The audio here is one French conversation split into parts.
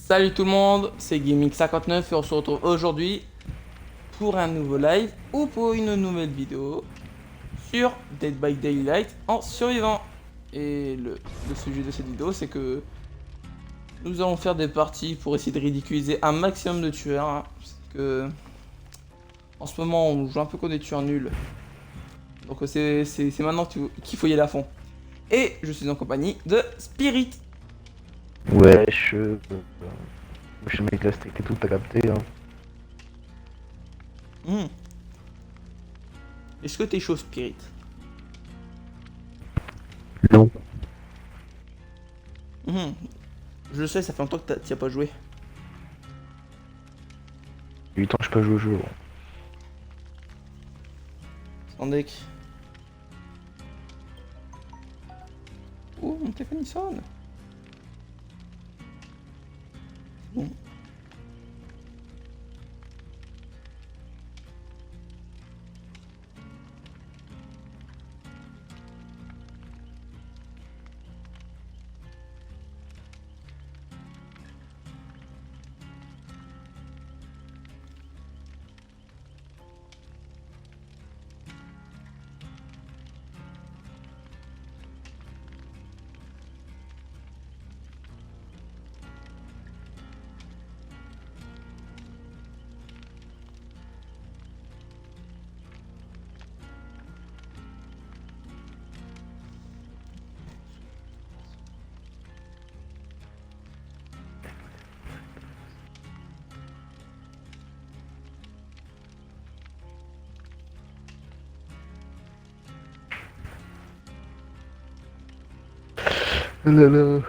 Salut tout le monde, c'est Gaming59 et on se retrouve aujourd'hui pour un nouveau live ou pour une nouvelle vidéo sur Dead by Daylight en survivant. Et le sujet de cette vidéo, c'est que nous allons faire des parties pour essayer de ridiculiser un maximum de tueurs, hein, parce que en ce moment on joue un peu comme des tueurs nuls. Donc c'est maintenant qu'il faut y aller à fond. Et je suis en compagnie de Spirit. Wesh, wesh mec, la street et tout, t'as capté, hein. Hmm. Est-ce que t'es chaud, Spirit? Non. Hmm. Je sais, ça fait longtemps que t'y as pas joué. 8 ans, je peux jouer au jeu. Sans deck. Oh, mon téléphone il sonne. Bon. Oh là là.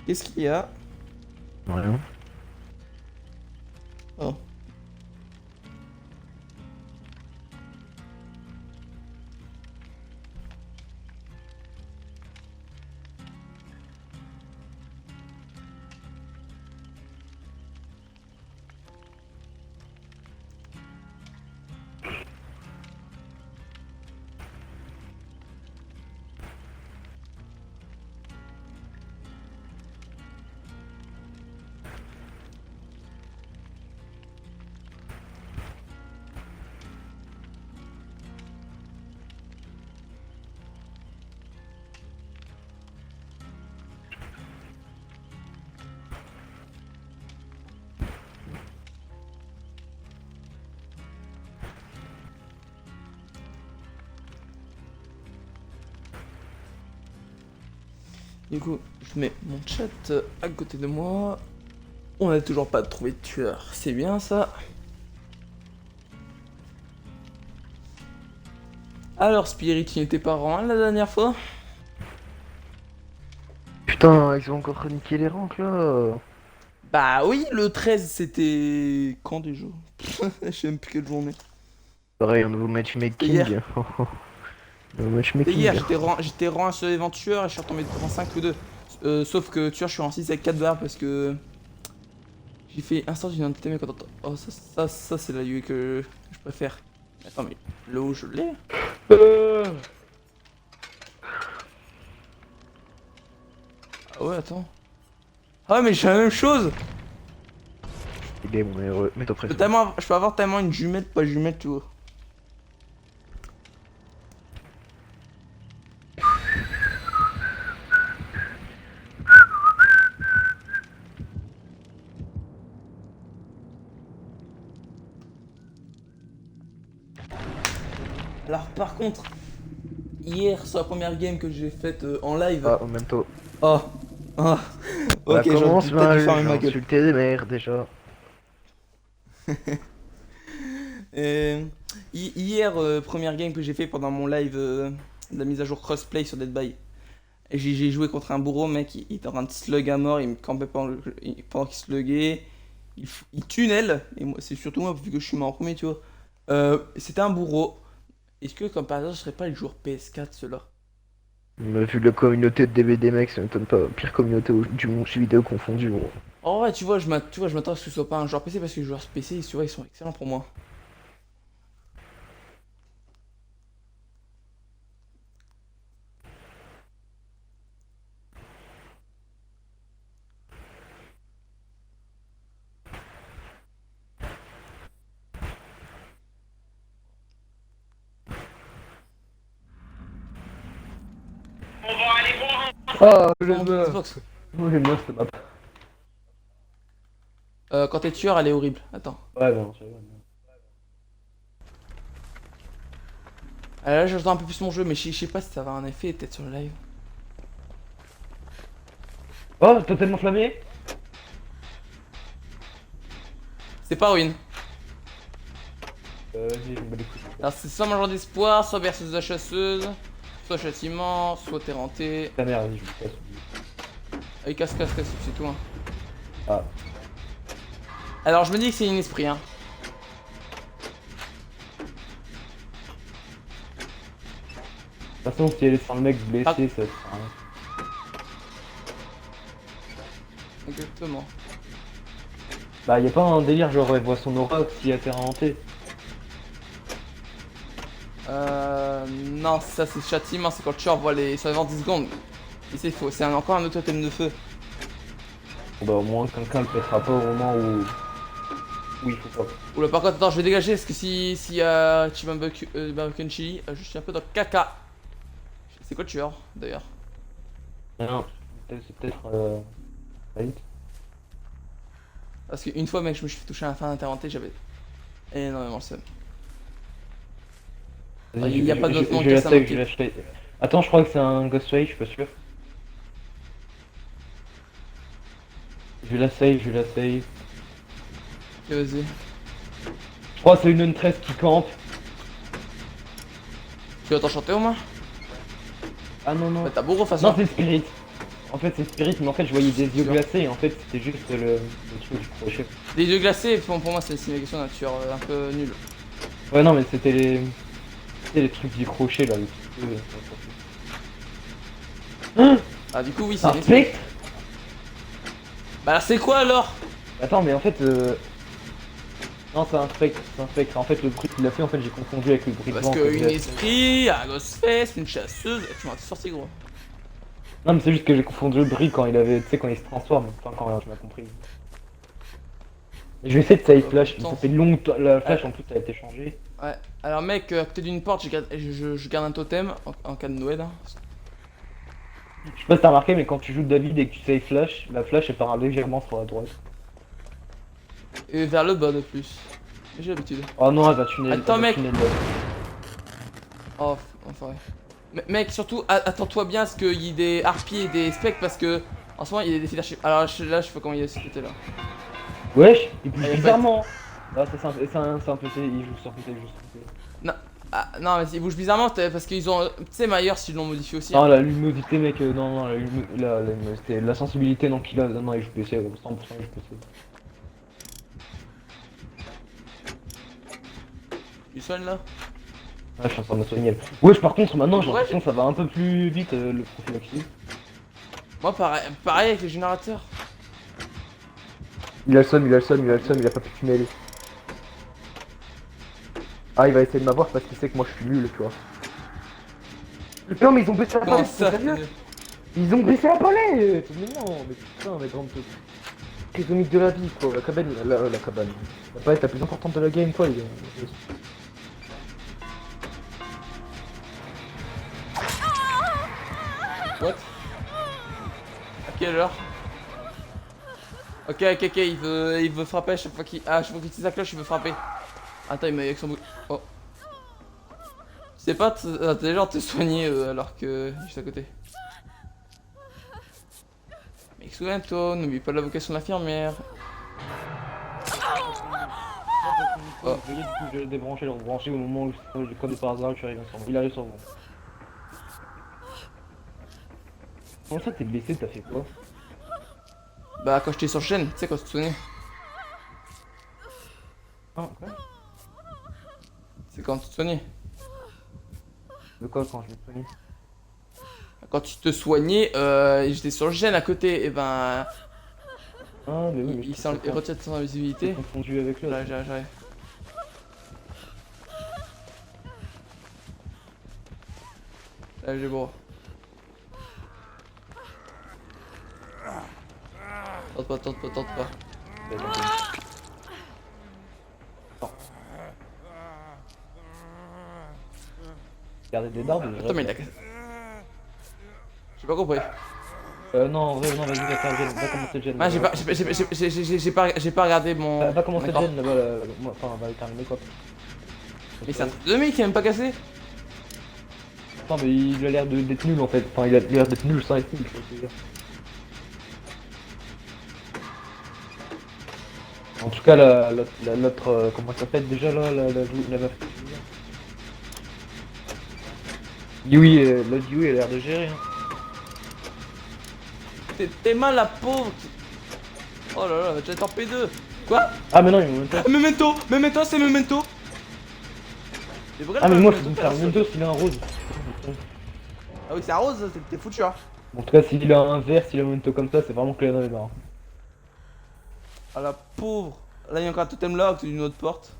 Qu'est-ce qu'il y a? Rien. Oh. Du coup, je mets mon chat à côté de moi. On n'a toujours pas trouvé de tueur. C'est bien ça. Alors, Spirit, tu n'étais pas rang 1 la dernière fois? Putain, ils ont encore niqué les ranks là. Bah oui, le 13 c'était. Quand déjà? Je sais même plus quelle journée. Pareil, un nouveau C'était hier. matchmaking. Nouveau C'était hier, matchmaking. j'étais rang 1 sur les tueurs et je suis retombé de rang 5 ou 2. Sauf que tu vois, je suis en 6 avec 4 barres parce que j'ai fait instant d'une identité mais quand oh, ça c'est la UE que je préfère. Attends, mais le haut, je l'ai? Ah ouais, attends. Ah, mais j'ai la même chose! Il est mon heureux. Mets-toi pression. Je peux avoir tellement une jumelle, pas jumelle, tu vois. Alors, par contre, hier, sur la première game que j'ai faite en live. Ah, en même temps. Oh, oh, Ça ok, j'aurais commence peut-être dû mal, fermer j'ai ma gueule. insulté des mères déjà. Euh, hier, première game que j'ai fait pendant mon live de la mise à jour crossplay sur Dead by. Et j'ai joué contre un bourreau, mec, il était en train de slug à mort, il me campait pendant qu'il sluguait. Il tunnel, et moi, c'est surtout moi, vu que je suis mort en premier, tu vois. C'était un bourreau. Est-ce que, comme par hasard, je serais pas le joueur PS4, ceux-là? Vu la communauté de DVD mec, ça m'étonne pas. Pire communauté du monde, jeux vidéo confondu, gros. En vrai, tu vois, je m'attends à ce que ce soit pas un joueur PC parce que les joueurs PC, tu vois, ils sont excellents pour moi. Ah, Sur mon Xbox. Moi j'aime bien cette map. Quand t'es tueur, elle est horrible. Attends. Ouais, non, c'est vrai. Là, j'entends un peu plus mon jeu, mais je sais pas si ça va avoir un effet peut-être sur le live. Oh, totalement flammé. C'est pas ruine. Vas-y, je me bats les couilles. Alors, c'est soit Mangeant d'Espoir, soit Berceuse la Chasseuse, soit Châtiment, soit Terre hantée. Ta mère, vas-y, je me casse. Allez, casse, c'est tout. Hein. Ah. Alors, je me dis que c'est un esprit, hein. De toute façon, si elle est sans le mec blessé, Ah. ça sert à rien. Exactement. Bah, y'a pas un délire genre elle voit son aura si elle terre hantée. Non, ça c'est châtiment, c'est quand le tueur voit les survivants 10 secondes. Et c'est faux, c'est encore un autre totem de feu. Bon, bah, au moins, quelqu'un le pètera pas au moment où. Où il faut pas. Oula, par contre, attends, je vais dégager parce que si Barbecue Chili, je suis un peu dans le caca. C'est quoi le tueur d'ailleurs? Non, c'est peut-être. Right. Parce qu'une fois, mec, je me suis fait toucher à la fin d'interventé, j'avais énormément le seum. Vas-y, il y a pas d'autre monde je que la ça, save, mon je kid. la save. Attends, je crois que c'est un Ghostwave, je suis pas sûr. Je la save, je la save. Ok, vas-y. Je crois que c'est une Huntress qui campe. Tu vas t'en chanter au moins? Ah non, non. Bah, t'as beau de toute Non, façon. c'est Spirit. En fait, c'est Spirit, mais en fait, je voyais des yeux Sûr. glacés et en fait, c'était juste le truc du crochet. Les yeux glacés, pour moi, c'est une simulation d'un tueur un peu nul. Ouais, non, mais c'était les trucs du crochet là, le petit peu. Ah, du coup, oui, c'est Un une esprit. spectre. Bah, alors, c'est quoi alors? Attends, mais en fait. Non, c'est un spectre, c'est un spectre. En fait, le bruit qu'il a fait, en fait, j'ai confondu avec le bruit de Parce vent. qu'une esprit, un Ghostface, une chasseuse, tu m'as sorti gros. Non, mais c'est juste que j'ai confondu le bruit quand il avait. Tu sais, quand il se transforme. Enfin, quand tu m'as compris. Je vais essayer de save flash. Ça fait longtemps. La flash en plus, a été changée. Ouais, alors mec, à côté d'une porte, je garde un totem en cas de Noël. Hein. Je sais pas si t'as remarqué, mais quand tu joues David et que tu save flash, la flash elle part légèrement sur la droite. Et vers le bas de plus. J'ai l'habitude. Oh non, elle va tunnel. Attends, elle va mec. tunnel. Oh, enfin ouais. Mec, surtout, attends-toi bien à ce qu'il y ait des harpies et des spectres parce que en ce moment il y a des défis d'archives. Alors là, je sais pas comment il y a ce côté là. Wesh, il bouge Ah, y a bizarrement. Ah, c'est un PC, il joue sur PC, il joue sur PC. Non, non, mais ils bougent bizarrement parce qu'ils ont. Tu sais, Myers, ils l'ont modifié aussi. Non, Hein. la luminosité, mec, non, la luminosité, la sensibilité, non, qu'il a, non, il joue PC, 100% il joue PC. Tu soignes là? Ouais, je suis en train de me soigner. Wesh, par contre, maintenant, j'ai Ouais, l'impression que ça va un peu plus vite, le prophylaxie. Moi, pareil avec les générateurs. Il a le seum, il a pas pu tunnel. Ah, il va essayer de m'avoir parce qu'il sait que moi je suis nul, tu vois. Non, mais ils ont baissé la Comment palette, ça? c'est sérieux. Ils ont baissé la palette. Mais non, mais putain, mais grande trisomique de la vie, quoi. La cabane, la cabane. La palette la plus importante de la game, quoi, les gars. What? À quelle heure? Ok, il veut frapper à chaque fois qu'il. Ah, chaque fois qu'il utilise sa cloche, il veut frapper. Attends, il m'a avec son bout. Oh. C'est pas intelligent de te soigner alors que juste à côté. Mais souviens-toi, n'oublie pas la vocation de l'infirmière. Oh. Veuillez du coup, je vais débrancher, le rebrancher au moment où je connais par hasard, tu arrives ensemble. Il arrive sur moi. Comment ça, t'es blessé, t'as fait quoi? Bah, quand j'étais sur chaîne, tu sais, quand tu te souvenais. Ah, quoi? C'est quand tu te soignais. De quoi quand je me soigne? Quand tu te soignais, j'étais sur le gène à côté, et ben. Ah, mais oui, mais Il retire son invisibilité. confondu avec l'autre. J'arrive. Là, j'ai beau. Tente pas. Garder des dents, mais Attends, mais il a. J'ai pas compris. Non, en vrai, non, vas-y, va faire le gen, va commencer le gen. Ah, j'ai pas regardé mon. Va commencer le D'accord. gen là-bas, enfin, va le terminer quoi. Mais c'est un truc de mec qui a même pas cassé. Non, mais il a l'air d'être nul en fait. Enfin, il a l'air d'être nul sans être nul, je veux dire. En tout cas, l'autre, comment ça s'appelle déjà là, la meuf. Yui, l'autre Yui, elle a l'air de gérer. Hein. T'es mal la pauvre. Oh là là, j'ai en P2. Quoi? Ah, mais non, il me Ah, Memento, Memento, c'est Memento. Ah, mais moi, je peux me faire Memento s'il a un rose. Ah oui, c'est un rose, t'es foutu, hein. En tout cas, s'il a un vert, s'il a un Memento comme ça, c'est vraiment que dans les barres. Ah la pauvre. Là, il y a encore un totem lock d'une autre porte.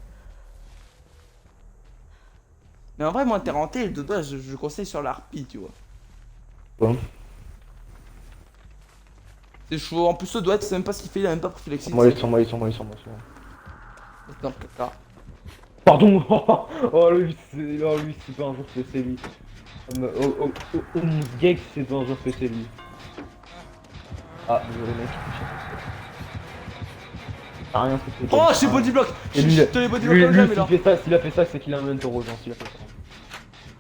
Mais en vrai, moi, t'es renté, le dodo, je conseille sur l'harpie, tu vois. Bon. C'est chaud. En plus, le doigt, tu sais même pas ce qu'il fait, il a même pas prophylaxie. Moi, ils sont moi. Dans le caca. Pardon. Oh, lui, c'est pas un jour PC, lui. Gex, c'est pas un jour PC, lui. Ah, désolé, mec. T'as rien ce que Oh, j'ai bodyblock. Et lui, Je te les bodyblock lui, comme jamais, là. s'il a fait ça, c'est qu'il a un memento rose, hein, s'il a fait ça.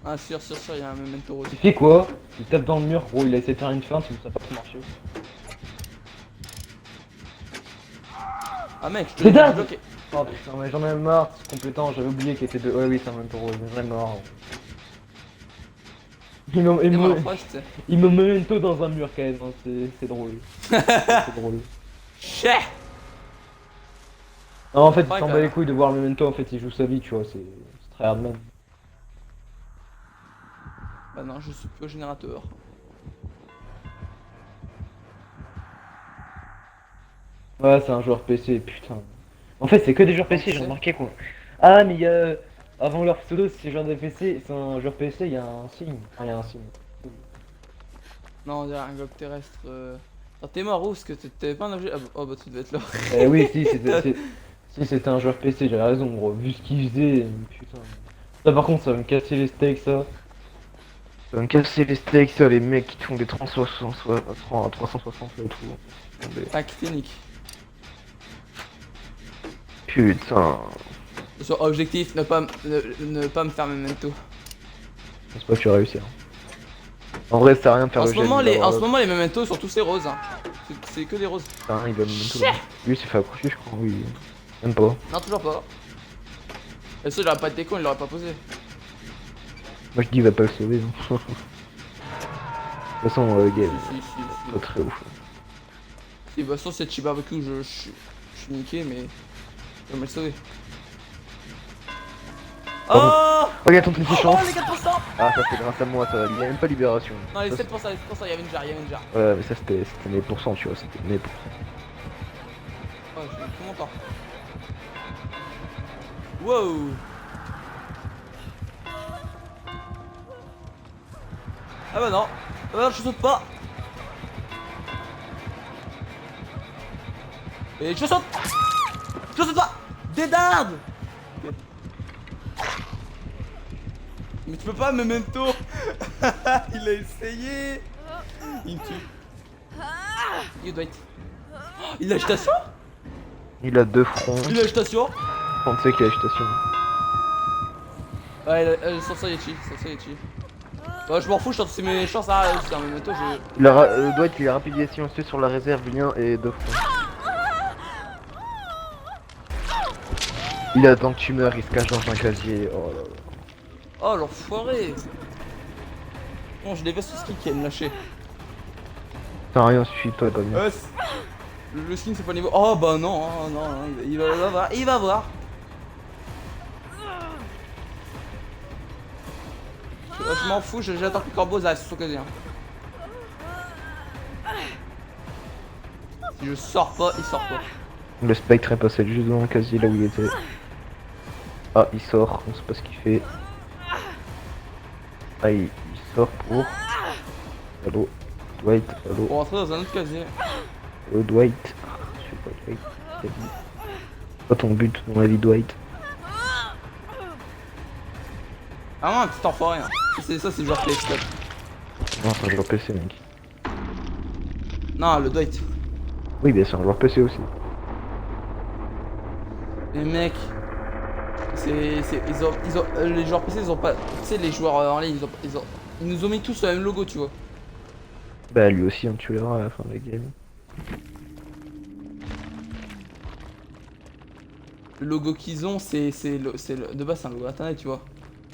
Ah, sûr, il y a un memento rose. Il fait quoi? Il tape dans le mur, gros, il a essayé de faire une feinte, mais ça n'a pas trop marché. Ah, mec, je te C'est l'ai dingue. bloqué. Oh putain, mais j'en ai marre, c'est complétant, j'avais oublié qu'il était de... Ouais, oui, c'est un memento rose, mais j'en ai marre. Il me memento dans un mur quand même, hein, c'est drôle. C'est drôle. Chais. Non, en fait, il Ouais, s'en quand bat les même. couilles de voir Memento, en fait, il joue sa vie, tu vois, c'est très hard man. Bah non, je suis plus au générateur. Ouais, c'est un joueur PC, putain. En fait, c'est que des joueurs PC, j'ai remarqué quoi. Ah, mais il y a... Avant leur pseudo, c'est joueur de PC, c'est un joueur PC, il y a un signe. Ah, il y a un signe. Non, on dirait un globe terrestre. Oh, t'es mort où? Parce que t'avais pas un objet. Ah, oh, bah tu devais être là. Eh oui, si, c'était un joueur PC, j'avais raison, gros. Vu ce qu'il faisait, putain. Ça, par contre, ça va me casser les steaks, ça. Ça va me casser les steaks, ça, les mecs qui te font des 360 là et tout. Tactinique. Putain. Sur objectif, ne pas me faire memento. Je pense pas que tu vas réussir. En vrai, ça sert à rien de faire En le ce gel, moment, il va avoir en ce moment, les mementos sont tous ces roses. Hein. C'est que des roses. Putain, il va memento là. Lui, il s'est fait accrocher, je crois, oui. Même pas. Non, toujours pas. Et ça, il aurait pas été con, il l'aurait pas posé. Moi, je dis, il va pas le sauver. Non. De toute façon, Gabe, Si. pas très ouf. Si, de toute façon, c'est Chiba avec je suis niqué, mais. Je vais me le sauver. Pardon. Oh! Regarde ton petit Oh, chance. les 4%! Ah, ça c'est grâce à moi, ça. Il y a même pas libération. Non, les Ça, 7%, il y avait une jarre, Ouais, mais ça c'était mes pourcents, tu vois, c'était mes pourcents. Oh, j'ai tout mon temps. Wow! Ah bah non! Ah bah non, je saute pas! Et je saute! Je saute pas! Dédarde! Mais tu peux pas, memento! Il a essayé! Il me tue. You do it. Oh, il a agitation? Il a deux fronts. Il a agitation? On sait qu'il a agitation. Ouais, sans Yachi. Ouais, je m'en fous, c'est mes chances à c'est un memento, je. Il doit être qu'il a rapidité silencieux sur la réserve, lien et deux fronts. Il attend que tu meurs, il se cache dans un casier. Oh là là. Oh l'enfoiré! Bon, je déveste ce skin qui aime me lâcher. T'as rien, suffit-toi, pas bien. Le skin c'est pas le niveau. Oh bah non, il va voir, il va voir. Je m'en fous, j'attends que Corbeau arrive sur son casier. Si je sors pas, il sort pas. Le spectre est passé juste devant le casier là où il était. Ah, il sort, on sait pas ce qu'il fait. Ah, il sort pour... Allo, Dwight, allo. Pour rentrer dans un autre casier. Allo, Dwight. Je sais pas, Dwight. T'as dit. C'est pas ton but dans la vie, Dwight. Ah non, un petit enfoiré. Hein. Ça, c'est genre PlayStation. Non, c'est un joueur PC, mec. Non, le Dwight. Oui, mais c'est un joueur PC aussi. Les mecs, les joueurs PC, ils ont pas. Tu sais, les joueurs en ligne, ils nous ont mis tous le même logo, tu vois. Bah, lui aussi, hein, tu verras à la fin de la game. Le logo qu'ils ont, de base, c'est un logo internet, tu vois.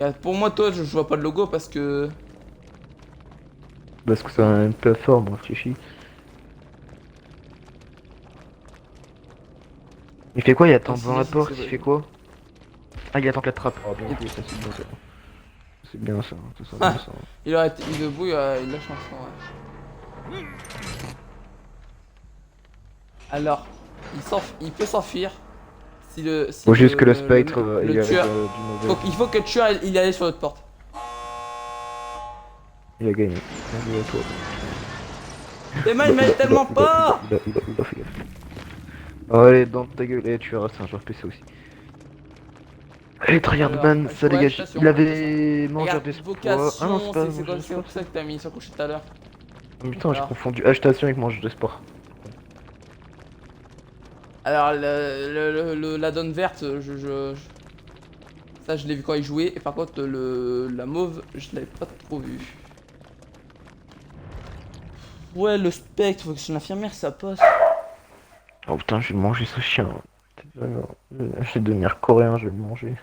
Et pour moi, toi, je vois pas le logo parce que. Parce que c'est une plateforme, on réfléchit. Il fait quoi? Il attend devant la porte, il fait quoi? Ah, il attend que la trappe. Ah, bien joué, ça c'est bien ça. C'est bien ça, tout ça, bien ça. Il aurait été debout, il a la chanson, ouais. Alors, il peut s'enfuir si Faut juste que le spectre il arrive tueur. du mauvais. Il faut que le tueur il aille sur notre porte. Il a gagné. Bien joué à toi. Et moi, il m'aide tellement pas. Il a fait gaffe. Oh, allez, dans ta gueule, et tu verras, c'est un joueur PC aussi. Allez, Tryhardman, ça dégage. Il avait mangé Regarde, d'espoir. vocation, Ah non, c'est pas c'est pour ça que t'as mis sur coucher tout à l'heure. Putain, j'ai Alors. confondu agitation avec mange d'espoir. Alors, la donne verte, ça je l'ai vu quand il jouait. Et par contre, la mauve, je l'avais pas trop vu. Ouais, le spectre, faut que son infirmière ça passe. Oh putain, je vais manger ce chien. Je vais devenir coréen, je vais le manger.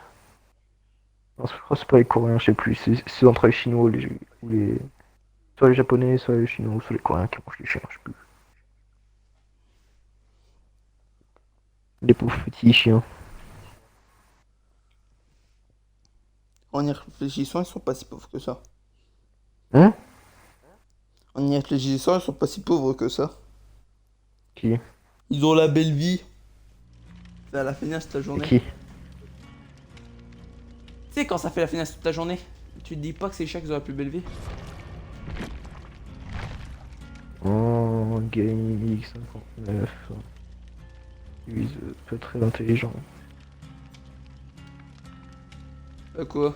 Non, je crois que c'est pas les coréens, je sais plus. C'est entre les chinois ou les. Soit les japonais, soit les chinois, soit les coréens qui mangent les chiens, je sais plus. Les pauvres petits chiens. En y réfléchissant, ils sont pas si pauvres que ça. Hein? En y réfléchissant, ils sont pas si pauvres que ça. Qui? Ils ont la belle vie. C'est à la finesse toute la journée. Qui? Tu sais, quand ça fait la finesse toute la journée, tu te dis pas que c'est les chiens qui ont la plus belle vie. Oh, Game X59. Lui, pas très intelligent. Quoi?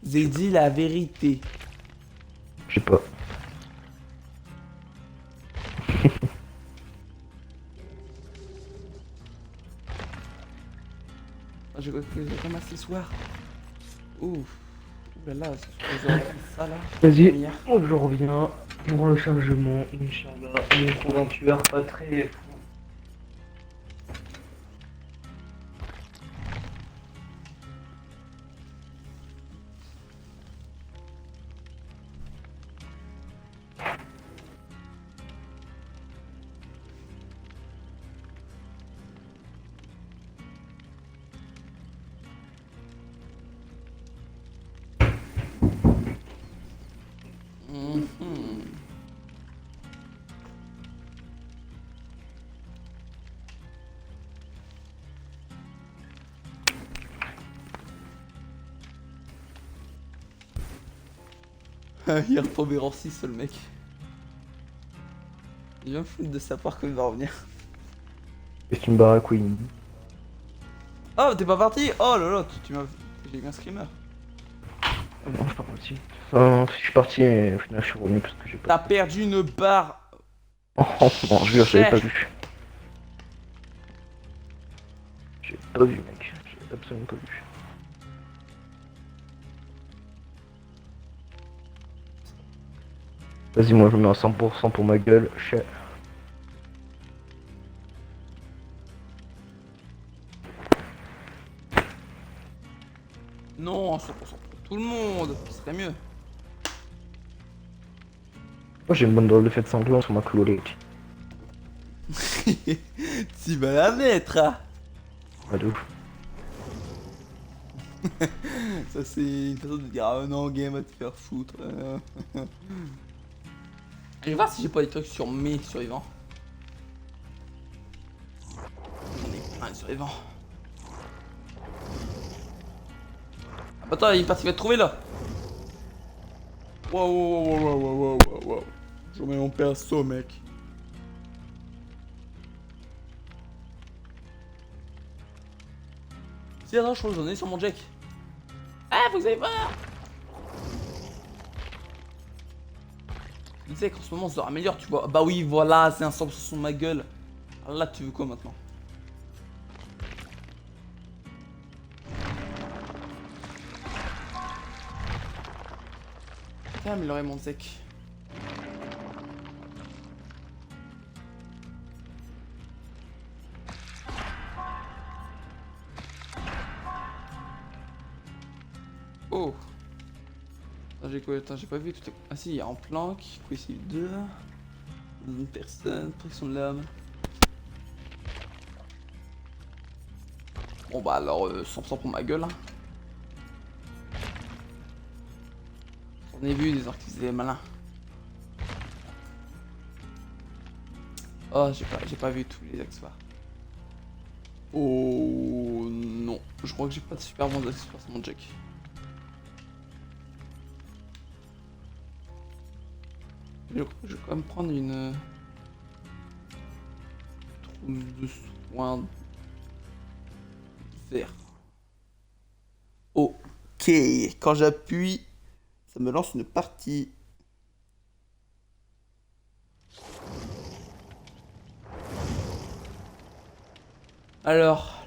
J'ai dit la vérité. Je sais pas. J'ai ramassé ce soir. Ouf. Ouh là là, c'est ça là. Vas-y, je reviens pour le chargement, Inch'Allah. Il me trouve un tueur pas très fou. Il est retombé en 6 le mec. Il vient me foutre de savoir qu'il va revenir. Et c'est une baraque Queen. Oh, t'es pas parti? Oh là là, tu m'as. J'ai eu un screamer. Non, je suis pas parti. Enfin, je suis parti et au final je suis revenu parce que j'ai pas. T'as perdu une barre. Oh non, je jure, j'avais pas vu. J'ai pas vu, mec. J'ai absolument pas vu. Vas-y, moi je me mets à 100% pour ma gueule. Chef. Non, 100% pour tout le monde. Ce serait mieux. Moi j'ai une bonne drôle de fête sanglante sur ma colorette. Tu vas la mettre, hein. Ah, de ouf. Ça c'est une façon de dire ah non game va te faire foutre. Je vais voir si j'ai pas des trucs sur mes survivants. J'en ai plein de survivants. Ah, attends, il est parti, il va te trouver là. Wow. Je remets mon perso mec. Si attends, je peux donner sur mon jack. Ah vous avez peur. Il disait qu'en ce moment, on se améliore, tu vois. Bah oui, voilà, c'est un 100% sur ma gueule. Alors là, tu veux quoi maintenant? Tiens, améliorer mon deck. Oh. Attends, j'ai quoi? Attends, j'ai pas vu tout. Ah si, il y a en planque. Quoi ici? 2. Une personne. Pression de l'âme. Bon bah alors, 100% pour ma gueule. Hein. J'en ai vu des orques qui faisaient les malins. Oh, j'ai pas vu tous les accessoires. Oh non, je crois que j'ai pas de super bons accessoires sur mon jack. Je vais quand même prendre une trousse de soins vert. Ok, quand j'appuie, ça me lance une partie. Alors,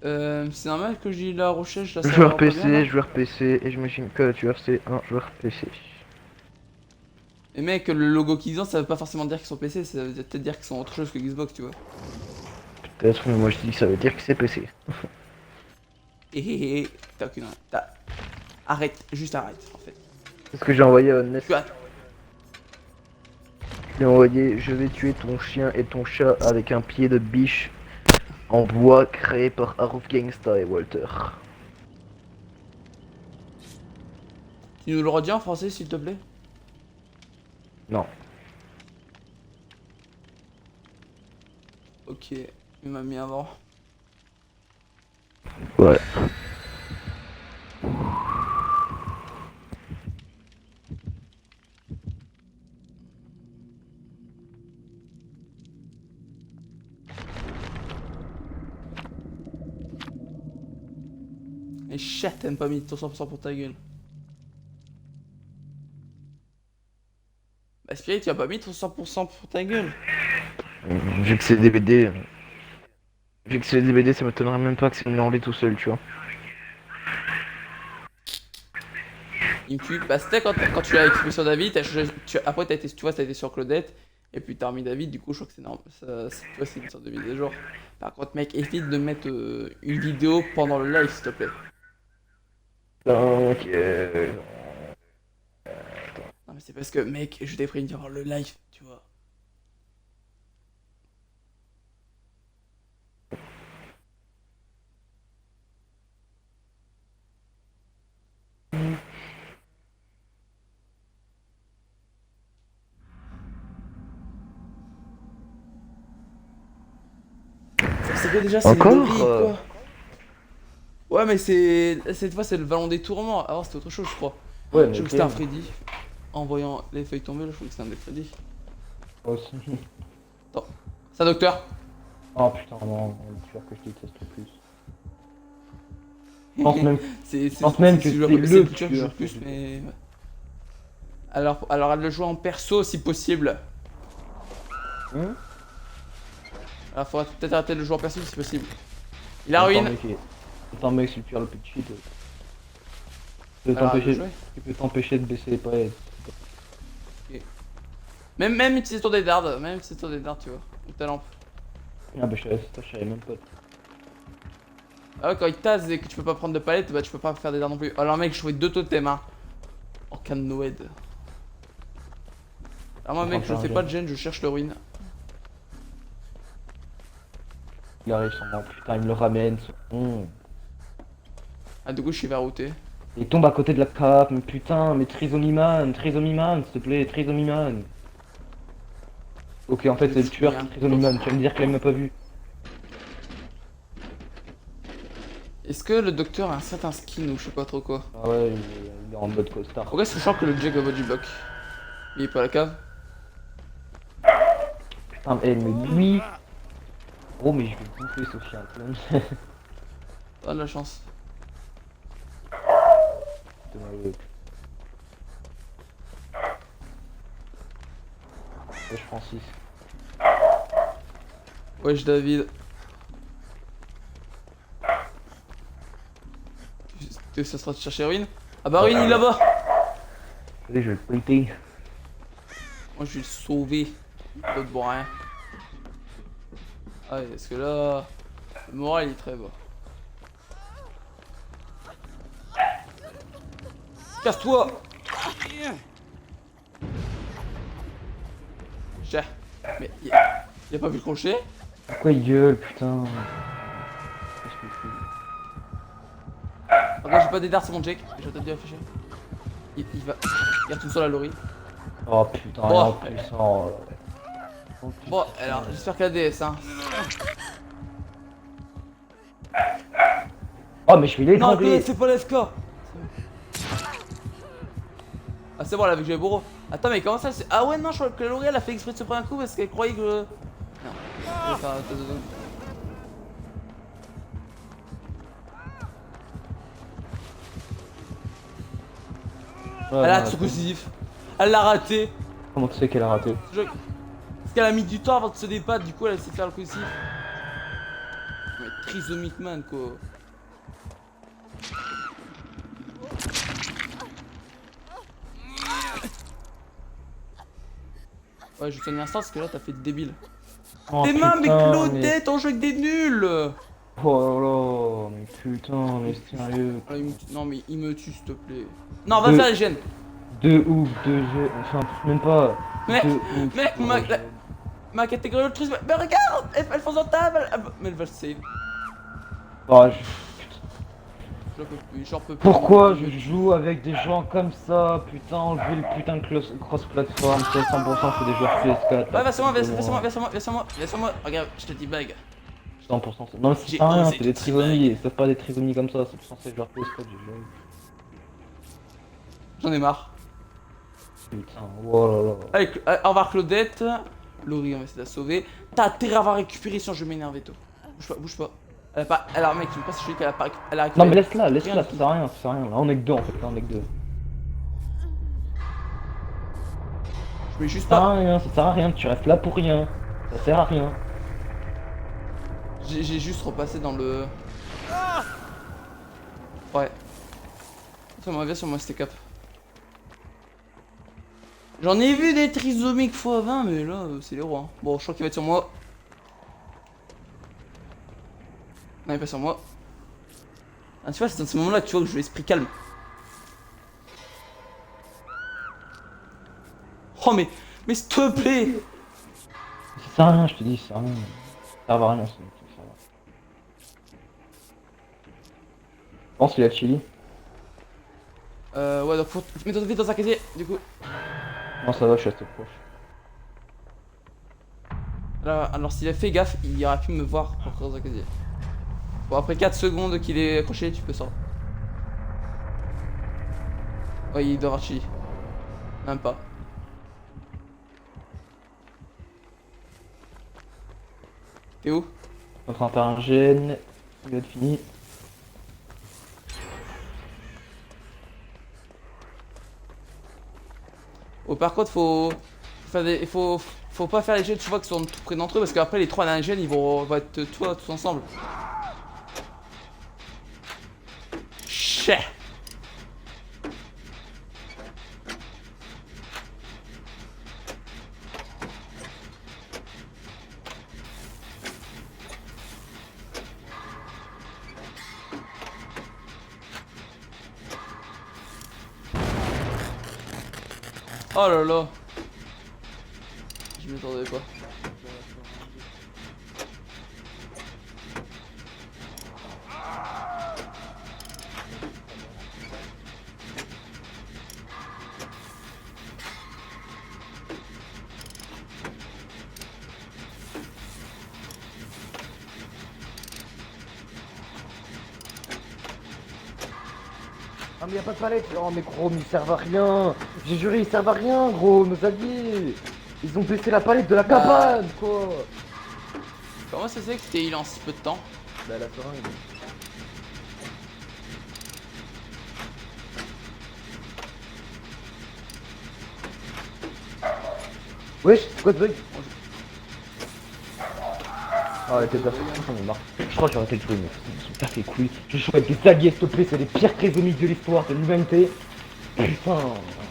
c'est normal que j'ai la recherche là. Joueur PC, joueur PC, et j'imagine que tu c'est un joueur PC. Mais mec, le logo qu'ils ont, ça veut pas forcément dire qu'ils sont PC, ça veut peut-être dire qu'ils sont autre chose que Xbox, tu vois. Peut-être, mais moi je dis que ça veut dire que c'est PC. T'as aucune. Arrête, juste arrête en fait. C'est ce que j'ai envoyé à Nest. Tu as. Je lui ai envoyé, je vais tuer ton chien et ton chat avec un pied de biche en bois créé par Aruf Gangsta et Walter. Tu nous le redis en français s'il te plaît? Non. Ok, il m'a mis avant. Ouais. Et chat, t'aimes pas mis ton 100% pour ta gueule. Bah Spirit, tu as pas mis ton 100% pour ta gueule. Vu que c'est des BD. Vu que c'est des BD, ça m'étonnerait même pas que c'est enlevé tout seul, tu vois. Il me tue. Bah c'était quand tu l'as exprimé sur David, après t'as été, tu vois, t'as été sur Claudette, et puis t'as remis David, du coup je crois que c'est normal. Tu vois, c'est une sorte de mise à jour. Par contre mec, évite de mettre une vidéo pendant le live s'il te plaît. Donc, Non mais c'est parce que mec, je t'ai pris durant le live, tu vois. C'est quoi déjà? C'est encore le riz, quoi. Ouais mais cette fois c'est le Vallon des Tourments. Avant c'était autre chose je crois. Ouais, Je mais crois que c'était un Freddy. En voyant les feuilles tomber, là, je crois que c'était un des Freddy. aussi. Attends. Ça docteur. Oh putain, non, le tueur que je déteste le plus. Je pense même, pense même que c'est le le tueur que je joue tueur le plus mais... Alors elle le joue en perso si possible. Hein. Alors faudra peut-être arrêter de le jouer en perso si possible. Il a ruine. Attends mec, c'est le tueur le plus cheat. Alors, je jouer. Tu peux t'empêcher de baisser les palettes. Même utiliser ton des dards, tu vois. Ou ta lampe. Ah bah je savais même pas. Ah ouais, quand il tase et que tu peux pas prendre de palette, bah tu peux pas faire des dards non plus. Alors mec, je jouais 2 totems hein. En cas de Noed. Alors moi mec, je fais pas de gêne, je cherche le ruine. Il arrive son nom, putain, il me le ramène. Ah du coup je suis verrouté. Il tombe à côté de la cape, mais putain, mais Trisomiman, s'il te plaît, Trisomiman. Ok, en fait c'est le tueur qui Trisomiman, tu vas me dire qu'elle m'a pas vu. Est-ce que le docteur a un certain skin ou je sais pas trop quoi? Ah ouais, il est en mode costard. Pourquoi est-ce que je sens que le Jack va du bloc? Il est pas à la cave? Putain, mais lui... Oh mais je vais bouffer ce chien. T'as de la chance. je prends 6. Wesh David. Ça sera de chercher Ruin. Ah bah Ruin il est là-bas. Allez, je vais le péter. Moi je vais le sauver. L'autre bon rien. Ah parce que là, le moral il est très bas. Casse-toi. Cher. Mais il a pas vu le crochet? Pourquoi il gueule, putain? Regarde, j'ai pas des dards sur mon Jake. Je vais te dire afficher. Il va. Il retourne sur la lorry. Oh putain, Oh. en plus, oh. Bon, alors j'espère qu'elle a DS hein. Oh, mais je vais Non, l'étrangler. c'est pas l'SK. Ah, c'est bon, elle a vu que j'avais bourreau. Attends, mais comment ça c'est. Ah, ouais, non, je crois que Laurie elle a fait exprès de se prendre un coup parce qu'elle croyait que. Non. Je vais faire un test de zone. Elle a son positif. Elle l'a raté. Comment tu sais qu'elle a raté? Parce qu'elle a mis du temps avant de se débattre, du coup elle sait faire le positif. Mais trisomique man quoi. Ouais, je te donne un instant parce que là t'as fait de débile. Oh, Tes mains, mais putain, Claudette, on joue avec des nuls. Oh là là, mais putain, mais sérieux. Ah, non, mais il me tue s'il te plaît. Non, va Deux. faire les gènes. De ouf, de jeu, enfin, même pas. Mais, De ouf, mec, ma catégorie altruisme. Mais regarde, elle fonce en table. Mais elle va le save. Oh, J'en peux plus, j'en peux plus. pourquoi je joue avec des gens comme ça? Putain, enlever le putain de cross-platform, c'est 100% c'est des joueurs PS4. Ouais, va sur moi, va sur moi. Regarde, je te dis bague. 100% c'est... Non, c'est J'ai pas rien, osé c'est des te trisomies, c'est pas des trisomies comme ça, c'est censé joueurs PS4, j'ai joué. J'en ai marre. Putain, oh là là. Allez, au revoir Claudette. Laurie, on va essayer de la sauver. T'as intérêt à avoir récupéré sinon je vais m'énerver toi. Bouge pas, bouge pas. Elle a pas. Alors, mec, tu me passes celui qu'elle a pas. Elle a récupéré. Non, mais laisse-la, Rien ça du sert à rien, ça sert à rien. Là, on est que deux en fait, là, on est que deux. Je vais juste Ça sert pas. à rien, ça sert à rien, tu restes là pour rien. Ça sert à rien. J'ai juste repassé dans le. Ouais. Ça m'a bien sur moi, c'était cap. J'en ai vu des trisomiques x20, mais là, c'est les rois. Hein. Bon, je crois qu'il va être sur moi. Non, il est pas sur moi. Ah, tu vois, c'est dans ce moment-là que tu vois que je joue l'esprit calme. Oh, mais s'il te plaît! Ça sert à rien, je te dis, ça sert à rien. Ça sert à rien, ça va. Je pense qu'il a chili. Ouais, donc faut. Mets-toi vite dans un casier, du coup. Non, ça va, je suis assez proche. Là, alors s'il a fait gaffe, il aurait pu me voir pour creuser un casier. Bon, après 4 secondes qu'il est accroché, tu peux sortir. Ouais, il doit avoir chili. Même pas. T'es où? On est en train de faire un gène. Il va être fini. Oh, par contre, faut faire des. Faut pas faire les gènes, tu vois, qui sont tout près d'entre eux, parce qu'après les 3 d'un gène, ils vont être toi, tous ensemble. Chais. Oh là là. Je m'attendais pas. Ah mais y'a pas de palette. Oh mais gros, mais ils servent à rien. J'ai juré, ils servent à rien, gros, nos alliés. Ils ont baissé la palette de la cabane, quoi. Comment ça se fait que t'es heal en si peu de temps? Bah la seringue. Wesh, quoi de bug? Ah ouais, t'es pas j'en ai marre. Je crois que j'aurais été le jouer, mais ils sont cassés les couilles. Je joue avec des alliés, s'il te plaît, c'est les pires crésomiques de l'histoire de l'humanité. Putain,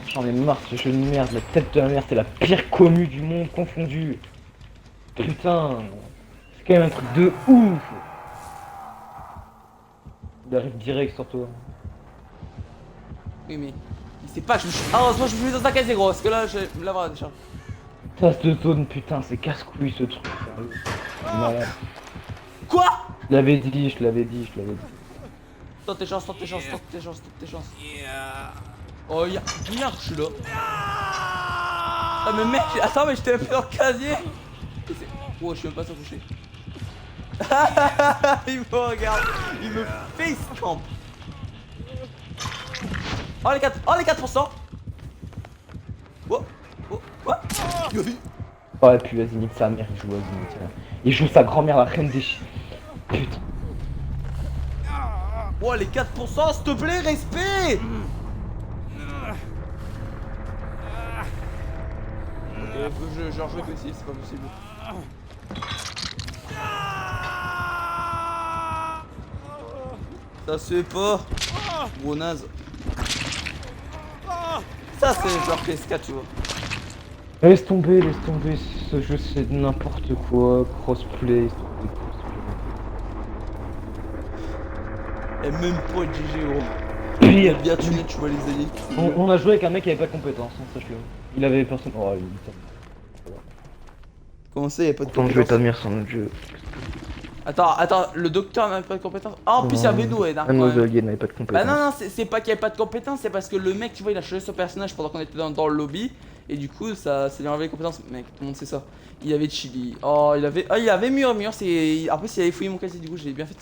j'en ai marre ce jeu de merde, la tête de la merde, c'est la pire commu du monde confondue. Putain, c'est quand même un truc de ouf. Il arrive direct sur toi. Oui, mais il sait pas que je me suis. Ah, heureusement, je me suis mis dans un casier, gros. Parce que là, je vais l'avoir déjà. Tasse de zone, putain, c'est casse-couille ce truc. Sérieux. C'est malade. Quoi? Je l'avais dit, je l'avais dit, je l'avais dit. Tente tes chances, tente tes chances, tente tes chances, tente tes chances. Oh, y'a rien, je suis là. Ah, mais mec, attends, mais je t'ai fait dans le casier. Oh, je suis même pas touché. Il me regarde, il me face camp. Oh les 4, oh les 4%. Oh, oh, quoi? Ouais, puis vas-y, nique sa mère, il joue, vas-y, nique sa mère. Il joue sa grand-mère, la reine des chiens. Putain. Oh les 4%, s'il te plaît, respect. Ok, je rejouer que si, c'est pas possible. Ça se fait pas. Gros naze. Ça c'est genre PS4, tu vois. Laisse tomber, ce jeu c'est n'importe quoi, crossplay, c'est des crossplay. Et même pas de GG, gros. Pire. Bien tuné, tu vois les alliés. On a joué avec un mec qui avait pas de compétences, hein, sache-le. Il avait personne. Oh, il Comment ça, y'a pas de Tant que je t'admire son autre jeu. Attends, le docteur n'avait pas de compétences. Ah, en plus, il y avait nous, Ed, hein, Un quand même. Alien n'avait pas de compétences. Bah non, c'est pas qu'il y avait pas de compétences, c'est parce que le mec, tu vois, il a changé son personnage pendant qu'on était dans le lobby. Et du coup, ça lui a enlevé les compétences. Mec, tout le monde sait ça. Il avait Chili. Oh, il avait Murmure. Après, s'il avait fouillé mon casier, du coup, j'ai bien fait.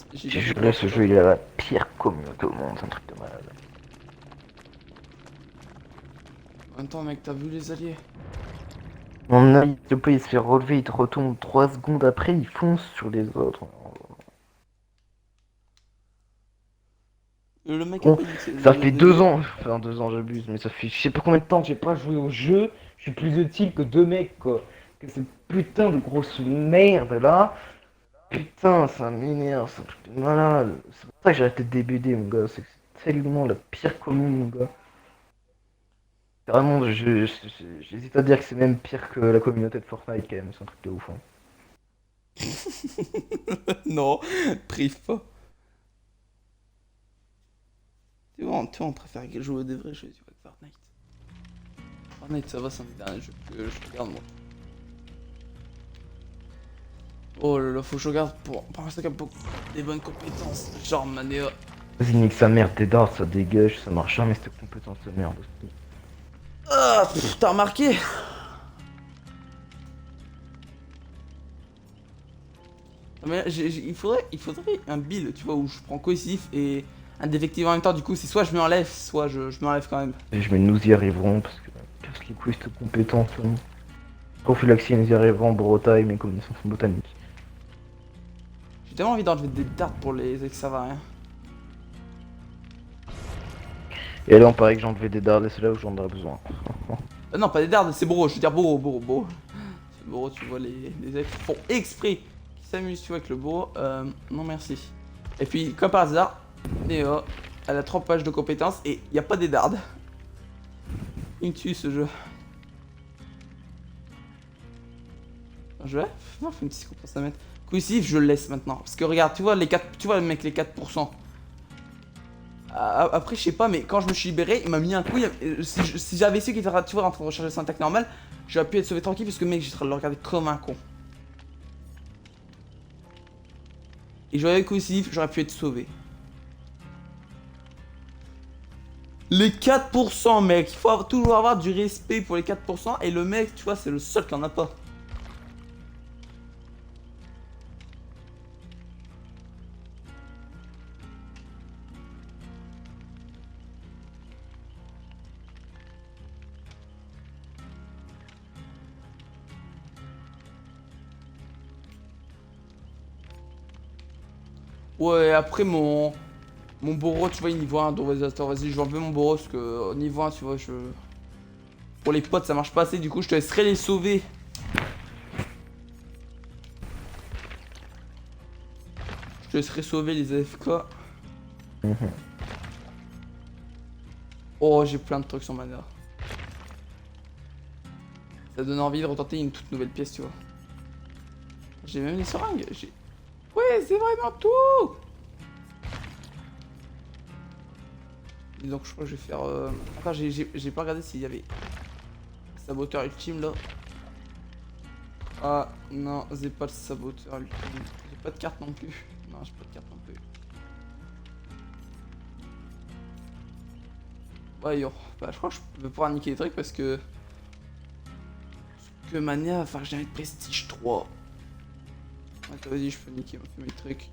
Là, ce jeu, il a la pire communauté au monde, c'est un truc de malade. En même temps, mec, t'as vu les alliés? Mon œil, s'il te plaît, il se fait relever, il te retombe 3 secondes après, il fonce sur les autres. Le mec Bon, a pas dit ça fait 2 ans, enfin 2 ans j'abuse, mais ça fait je sais pas combien de temps que j'ai pas joué au jeu, je suis plus utile que 2 mecs quoi. Que cette putain de grosse merde là, putain ça m'énerve, c'est un truc de malade. C'est pour ça que j'ai arrêté de DBD mon gars, c'est que c'est tellement la pire commune mon gars. Vraiment, j'hésite à dire que c'est même pire que la communauté de Fortnite quand même, c'est un truc de ouf. Hein. Non, prive pas. Tu vois, on préfère jouer des vrais jeux, tu vois, que Fortnite. Fortnite, ça va, c'est un des derniers jeux que je regarde, moi. Oh là là, faut que je regarde pour l'instant qu'il y a beaucoup des bonnes compétences, genre Manéa. Vas-y, nique sa mère, tes dards, ça dégage, ça marche jamais cette compétence de merde. Ah, t'as remarqué? Mais il faudrait un build, tu vois, où je prends cohésif et un défectif en même temps. Du coup, c'est soit je m'enlève, soit je m'enlève quand même. Et je mets nous y arriverons parce que casse les couilles cette compétence. Hein. Prophylaxie, nous y arriverons, brotaille, mes connaissances botaniques. J'ai tellement envie d'enlever des dards pour les ex, ça va rien. Et là, on paraît que j'ai enlevé des dards et c'est là où j'en aurais besoin. Non, pas des dards, c'est Boro, je veux dire Boro. C'est Boro, tu vois, les ex font exprès, qui s'amusent, tu vois, avec le Boro. Non, merci. Et puis, comme par hasard, Néo, elle a 3 pages de compétences et il n'y a pas des dards. Il me tue ce jeu. Je vais faire une petite compétence à mettre. Cohésif, je le laisse maintenant. Parce que regarde, tu vois, les 4, tu vois, mec, les 4%. Après, je sais pas, mais quand je me suis libéré, il m'a mis un coup. Si j'avais su qu'il était, tu vois, en train de recharger son attaque normale, j'aurais pu être sauvé tranquille parce que, mec, j'étais en train de le regarder comme un con. Et j'aurais eu cohésif, j'aurais pu être sauvé. Les 4%, mec, il faut toujours avoir du respect pour les 4%. Et le mec, tu vois, c'est le seul qui en a pas. Ouais, après mon Boro, tu vois, il est niveau 1, donc vas-y, je vais enlever mon Boro parce que niveau 1, tu vois, pour les potes, ça marche pas assez, du coup, je te laisserai les sauver laisserai sauver les AFK. Mhm. Oh, j'ai plein de trucs sur mana. Ça donne envie de retenter une toute nouvelle pièce, tu vois. J'ai même les seringues. Ouais, c'est vraiment tout. Et donc je crois que je vais faire... Enfin, j'ai pas regardé s'il y avait... Saboteur ultime, là. Ah, non, j'ai pas le saboteur ultime. J'ai pas de carte non plus. Non, j'ai pas de carte non plus. Ouais, yo. Bah, je crois que je vais pouvoir niquer les trucs parce que... Que Mania, enfin, j'ai de prestige 3. Attends, vas-y, je peux niquer mes trucs.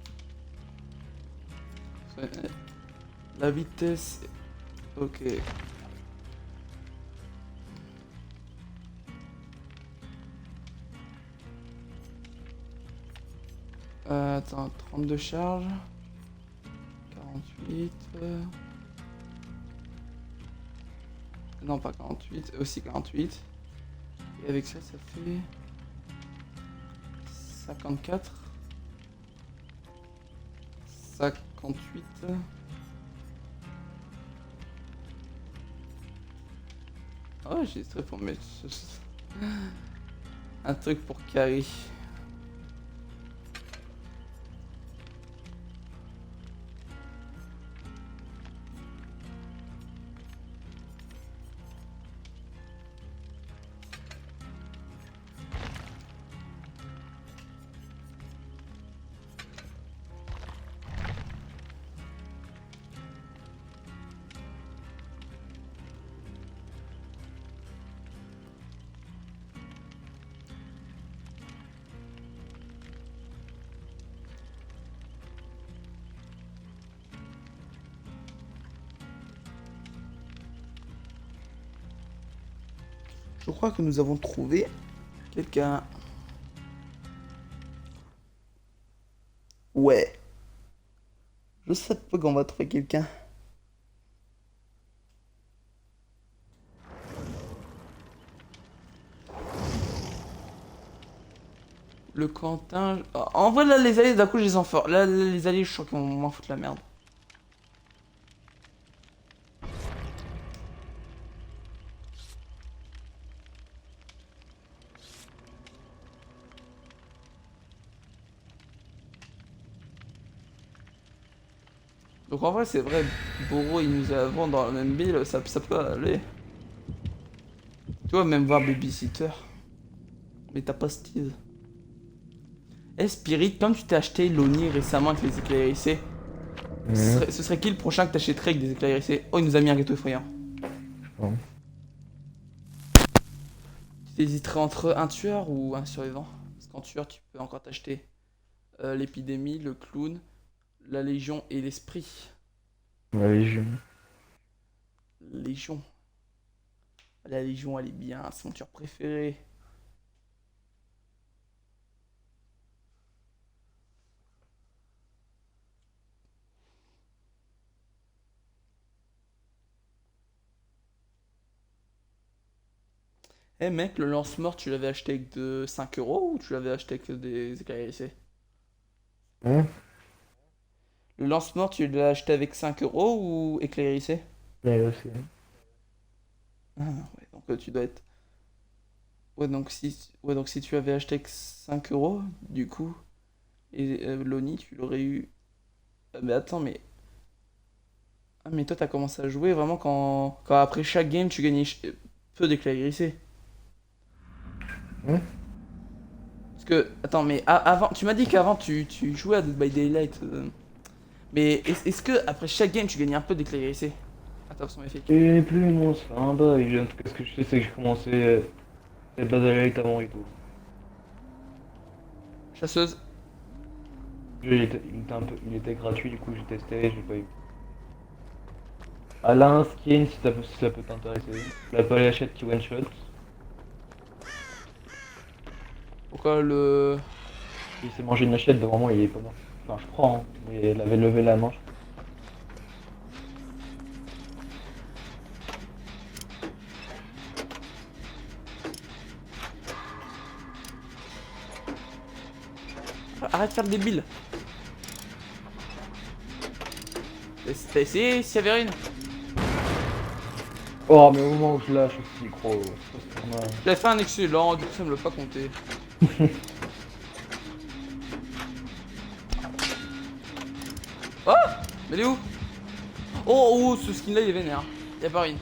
La vitesse... Ok. Attends, 32 charges. 48... Non, pas 48, aussi 48. Et avec ça, ça fait... 54. 58. Oh, j'ai des trucs pour mettre... Un truc pour carry. Je crois que nous avons trouvé quelqu'un. Ouais. Je sais pas qu'on va trouver quelqu'un. Le Quentin... En vrai, là, les alliés, d'un coup, je les en fort. Là, les alliés, je crois qu'ils vont m'en foutre la merde. Donc en vrai, c'est vrai, Boro, il nous a avant dans la même ville, ça peut aller. Tu vois, même voir Babysitter. Mais t'as pas Steve. Eh, Spirit, comme tu t'es acheté l'Oni récemment avec les éclairissés, ce serait qui le prochain que t'achèterais avec des éclairissés? Oh, il nous a mis un gâteau effrayant. Bon. Tu hésiterais entre un tueur ou un survivant? Parce qu'en tueur, tu peux encore t'acheter l'épidémie, le clown, la légion et l'esprit. La Légion. Légion. La légion, elle est bien, c'est mon tueur préféré. Eh mec, le lance-mort, tu l'avais acheté avec de 5 euros ou tu l'avais acheté avec des éclairissés? Hein? Le lance-mort, tu l'as acheté avec 5 euros ou éclairissé? Ouais, aussi. Ah, ouais, donc tu dois être. Ouais, donc si tu avais acheté avec 5 euros, du coup, et l'Oni, tu l'aurais eu. Ah, mais attends, mais. Ah, mais toi, t'as commencé à jouer vraiment quand après chaque game, tu gagnais peu d'éclairissés. Hein? Parce que, attends, mais avant, tu m'as dit qu'avant, tu jouais à Dead by Daylight. Mais est-ce que après chaque game, tu gagnais un peu d'éclairissés? Attends, son effet. Et plus non, c'est un bail. En tout cas, ce que je sais, c'est que j'ai commencé cette base à avant et tout. Chasseuse. Le jeu, il était gratuit, du coup j'ai testé, j'ai pas eu. Alain Skin, si ça peut t'intéresser. La paléachette qui one shot. Pourquoi le. Il s'est mangé une achette, donc vraiment il est pas mort. Enfin, je crois, hein, mais elle avait levé la manche. Arrête de faire le débile. T'as essayé Séverine? Oh, mais au moment où je lâche aussi, gros. Ça, c'est J'ai fait un excellent, du coup ça me l'a pas compté. Oh! Mais il est où? Oh, ce skin là il est vénère. Y'a pas rien.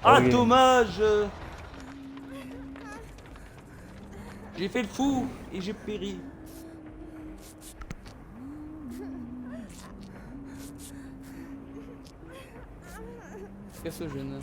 Ah, Ok. dommage! J'ai fait le fou et j'ai péri. Qu'est-ce que je jeune?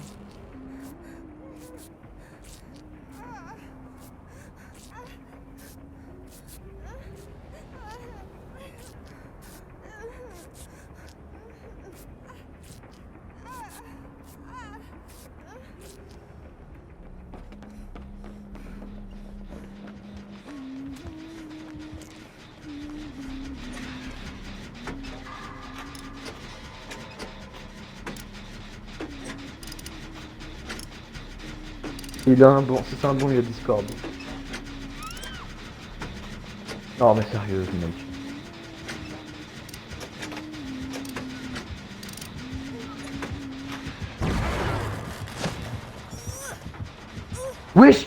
Il a un bon, si c'est un bon, il a Discord. Non, mais sérieux, mec. Wesh!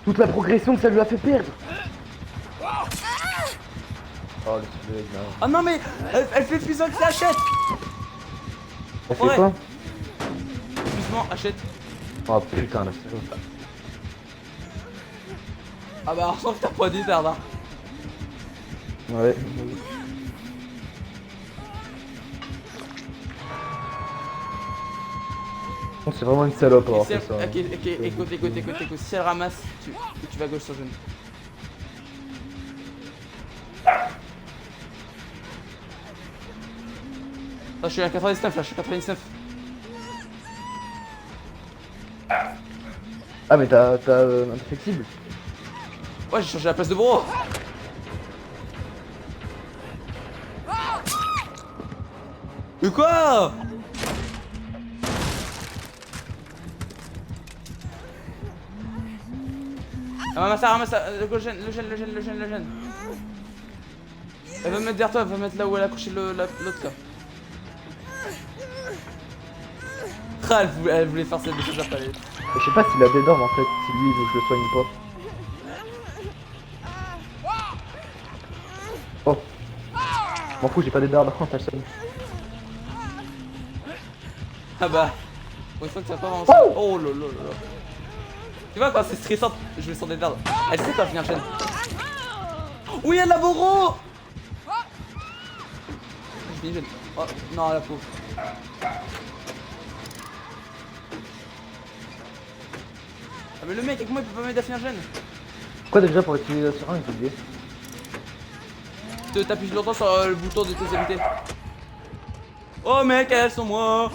Toute la progression que ça lui a fait perdre! Oh, le soleil, là. Ah non, mais elle fait plus que ça, achète! Elle fait Ouais. quoi? Doucement, achète. Oh putain, la salope. Ah bah, on sent que t'as pas dit là. Ouais. Bon, c'est vraiment une salope avoir fait ça. Ok, écoute. Si elle ramasse, tu vas gauche sur jaune. Ah, je suis à 99 là, je suis à 99. Ah, mais t'as un flexible? Ouais, j'ai changé la place de bureau. Mais quoi? Ramasse ça, le gène. Elle va me mettre derrière toi, elle va me mettre là où elle a couché l'autre là. Ah, elle voulait faire cette chose à palette. Je sais pas s'il a des dormes en fait, si lui il veut que je le soigne pas. Oh. M'en fous, j'ai pas des dards, t'as le seum. Ah bah. Pour une fois que ça va pas avancer. Oh lolo. Tu vois quand c'est stressant, je vais sur des dards. Elle sait quand finir chaîne. Oui, elle a Boro. Je finis jeune. Oh non, la pauvre. Ah mais le mec, comment il peut pas m'aider à finir jeune? Quoi déjà pour utiliser la seringue, j'ai oublié. T'appuies longtemps sur le bouton de tes habiletés. Oh mec, elles sont moi.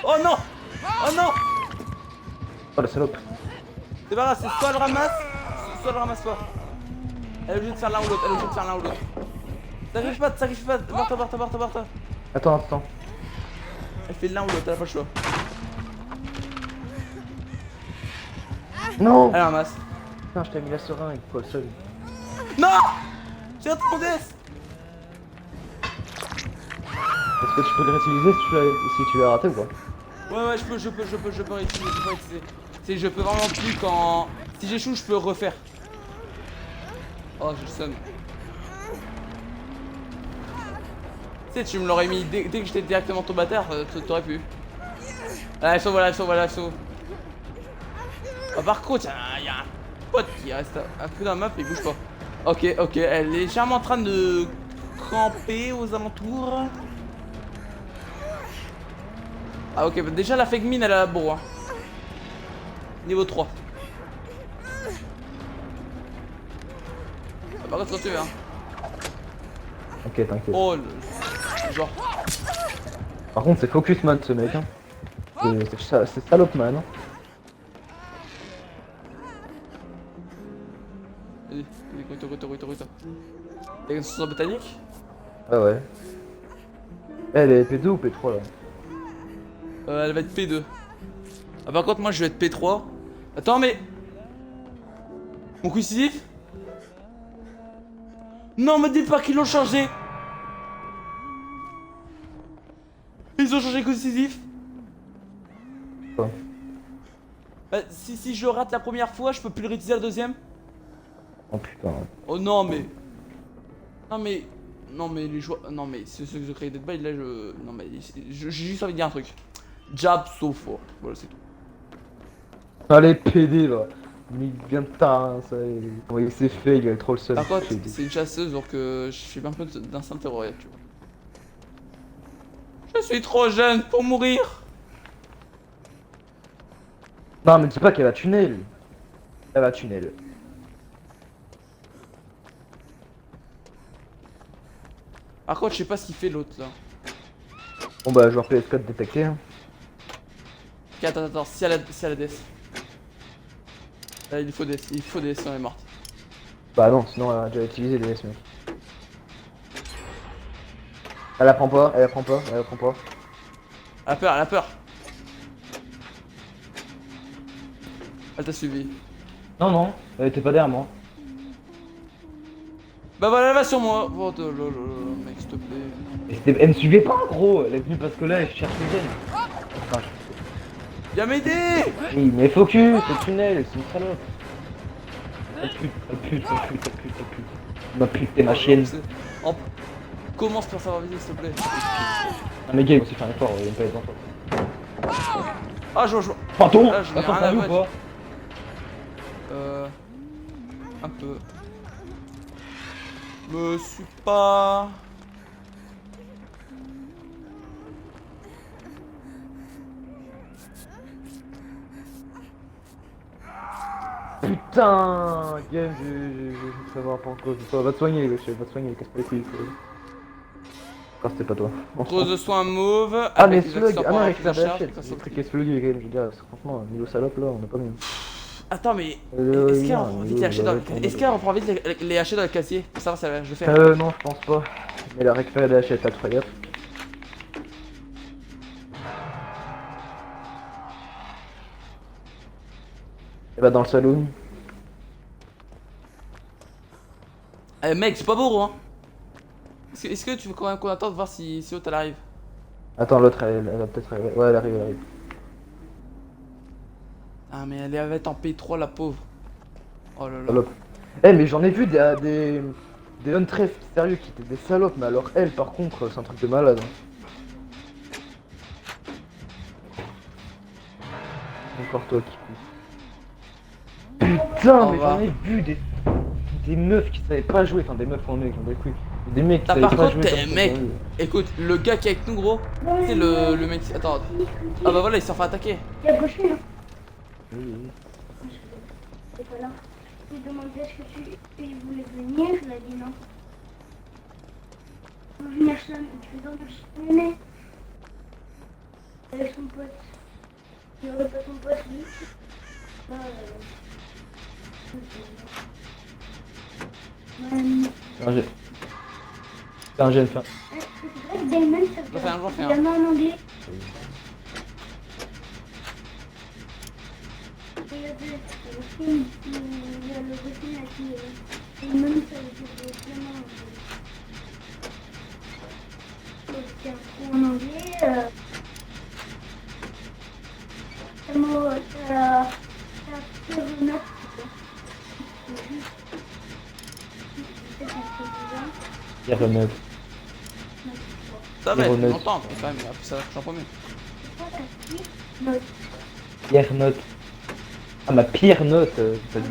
Oh non. Oh non. Oh la salope. C'est pas grave, c'est soit elle ramasse, soit elle ramasse pas. Elle est obligée de faire l'un ou l'autre, Sacrifie pas, barre-toi. Attends. Elle fait l'un ou l'autre, elle a pas le choix. Non. Elle ramasse. Putain, je t'ai mis la seringue, quoi, le seul. Non. J'ai raté mon DS. Est-ce que tu peux le réutiliser si tu l'as raté ou pas? Ouais, je peux réutiliser. C'est je peux vraiment plus quand... Si j'échoue, je peux refaire. Oh, je sonne. Tu sais, tu me l'aurais mis dès que j'étais directement tombé à terre, t'aurais pu. Elle sauve. Ah, par contre, il y a un pote qui reste un peu dans la map et il bouge pas. Ok, elle est légèrement en train de camper aux alentours. Ah ok, bah déjà la fake mine elle a la bourre. Hein. Niveau 3. Ah, par contre, quand tu veux, hein. Ok, t'inquiète. Oh, genre. Par contre, c'est focus man ce mec, hein. C'est salope man. Hein. Vas-y, T'as une sauce botanique? Ah ouais. Elle est P2 ou P3 là? Elle va être P2. Ah par contre moi je vais être P3. Attends mais... Mon coup décisif? Non me dites pas qu'ils l'ont changé. Ils ont changé le coup décisif. Quoi? Bah, si je rate la première fois, je peux plus le réutiliser la deuxième. Oh putain. Oh non mais... Non mais... Non mais les joueurs... Non mais ceux qui ont créé Dead by là je... Non mais... J'ai juste envie de dire un truc. Jab so fort. Voilà c'est tout. Allez, PD là. Mais il vient de tard, ça. Oui, c'est fait, il a trop le seul. Par contre, c'est une chasseuse donc je fais un peu d'instinct terroriste, tu vois. Je suis trop jeune pour mourir. Non, mais dis pas qu'elle va tunnel. Elle va tunnel. Par contre, je sais pas ce qu'il fait l'autre là. Bon bah, joueur PS4 détecté. Hein. Ok, attends, si elle a DS. Il faut DS, sinon elle est morte. Bah non, sinon elle a déjà utilisé les DS mec. Elle apprend pas, elle apprend pas, elle apprend pas. Elle a peur. Elle t'a suivi. Non, non, elle était pas derrière moi. Bah voilà, elle va sur moi. Oh, mec, s'il te plaît. Elle me suivait pas gros, elle est venue parce que là elle cherche les gènes. Enfin, Viens m'aider. oui, mais focus, c'est tunnel, c'est une salope. Elle pute, elle pute, elle pute, elle pute, elle pute. Ma pute, t'es ma chienne. Oh, commence par savoir viser, s'il te plaît. Ah mais gars, il faut aussi faire un effort, il aime pas les enfants. Ah, je vois. Pardon, Ah, je n'ai attends, rien t'as à vu ou voir. pas? Un peu. Me suis pas... Putain, game, je savoir pas encore de toi. Va te soigner, wesh, va te soigner, casse pas les couilles. Quand c'était pas toi. Trop de soins mauve. Ah mais avec les slug, accessoires ah non, pour avec remplir la la charge, BHL, quand c'est ça des trucs plie. slug, game, je veux dire, franchement, niveau salope là, on est pas bien. Attends, mais est-ce qu'elle reprend vite les hacher dans le... Est-ce qu'elle reprend vite les hacher dans le casier? Pour savoir si je le fais. Non, je pense pas. Mais elle a récupéré la BHL, t'as trop gaffe. Elle va dans le saloon. Eh mec, c'est pas beau, hein. Est-ce que tu veux quand même qu'on attende voir si l'autre elle arrive? Attends, l'autre elle va peut-être arriver. Ouais, elle arrive, elle arrive. Ah mais elle va être en P3 la pauvre. Oh là là. Salope. Eh, mais j'en ai vu des untref sérieux qui étaient des salopes, mais alors elle, par contre, c'est un truc de malade. Hein. Encore toi qui coûte. Putain, Au mais revoir. j'en ai vu des meufs qui savaient pas jouer, enfin des meufs en mec, j'en ai cru. Des mecs qui Ah, savaient par pas contre, jouer. t'es comme ça, mec. sérieux. Écoute, le gars qui est avec nous, gros, c'est le mec. Attends. Ah bah voilà, il s'en fait attaquer. Il a gaucher, hein. Oui, oui. C'est pas là. Je lui ai demandé est-ce que tu voulais venir, il a dit non. Tu veux venir seul, tu veux dormir chez Néné. Avec son pote. Il aurait pas son pote, lui. Là, C'est un jeune fin. c'est vrai que Damon, ça J'en fais un, j'en fais un. également en anglais. Il y a le film, il y a le film là qui Damon, ça veut dire vraiment. C'est un coup en anglais. Le mot, ça fait une note. Il remet. Ça va être Hero note. longtemps, mais quand même, après ça va être en premier. Note. Pierre note. Ah, ma pire note, t'as dit.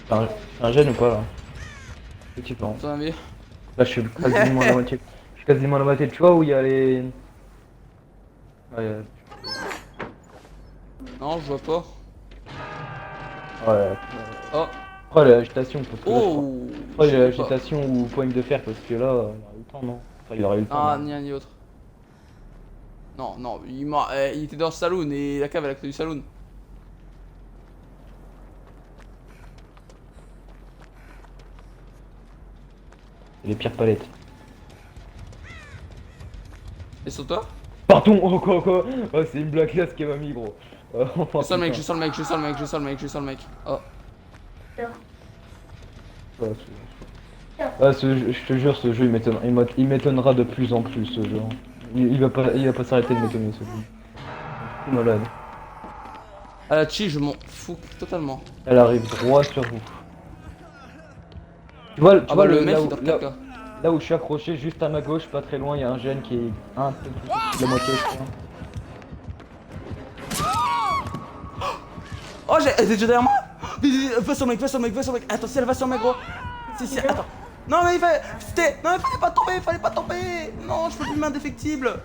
C'est un jeune ou pas là? Effectivement. Ton avis? Là je suis quasiment à la moitié. Je suis quasiment à la moitié. Tu vois où il y a les. Ouais, Non, je vois pas. ouais. Oh. Après l'agitation parce que là, Oh. après je sais pas. l'agitation ou poigne de fer parce que là il aurait eu le temps non. Enfin il aurait eu le temps. Ah, non. ni un ni autre. Non, il était dans le saloon et la cave elle a que du saloon. Les pires palettes. Et sur toi? Pardon, oh quoi. Oh, c'est une blague là ce qu'elle m'a mis, gros. Oh, Je sens le mec, putain. je sens le mec, je sens le mec, je sens le mec, je sens le mec. Oh. Ouais, je te jure, ce jeu il m'étonnera de plus en plus, ce jeu. Il va pas s'arrêter de m'étonner, ce jeu. C'est malade. À la chi, je m'en fous totalement. Elle arrive droit sur vous. Tu vois, Ah bah le mec là, il où, dort là, caca. là où je suis accroché, juste à ma gauche, pas très loin, il y a un gène qui est un peu plus de la moitié, je crois. Oh, elle est déjà derrière moi. Va sur le mec, va sur le mec, va sur le mec. Attends, si elle va sur le mec, gros. Si, attends. Non, mais il fallait. Non, il fallait pas tomber. Non, je peux plus m'indéfectible.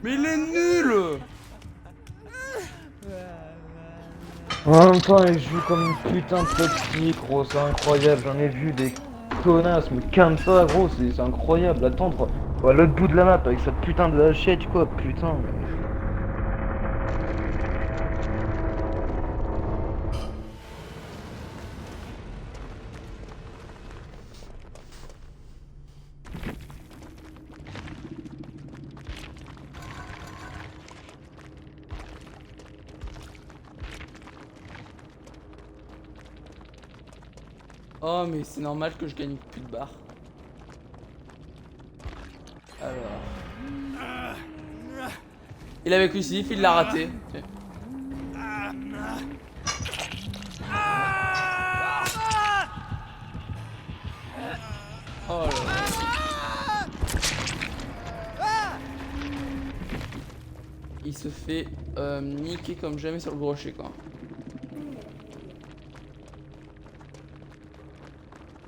Mais il est nul. En même temps, il joue comme une putain de toxique, gros, c'est incroyable. J'en ai vu des connasses, mais comme ça, gros, c'est incroyable. Attendre à l'autre bout de la map avec sa putain de hachette, quoi, putain. Oh, mais c'est normal que je gagne plus de barres. Alors. Il avait cuissif, il l'a raté. Oh là là. Il se fait niquer comme jamais sur le brochet quoi.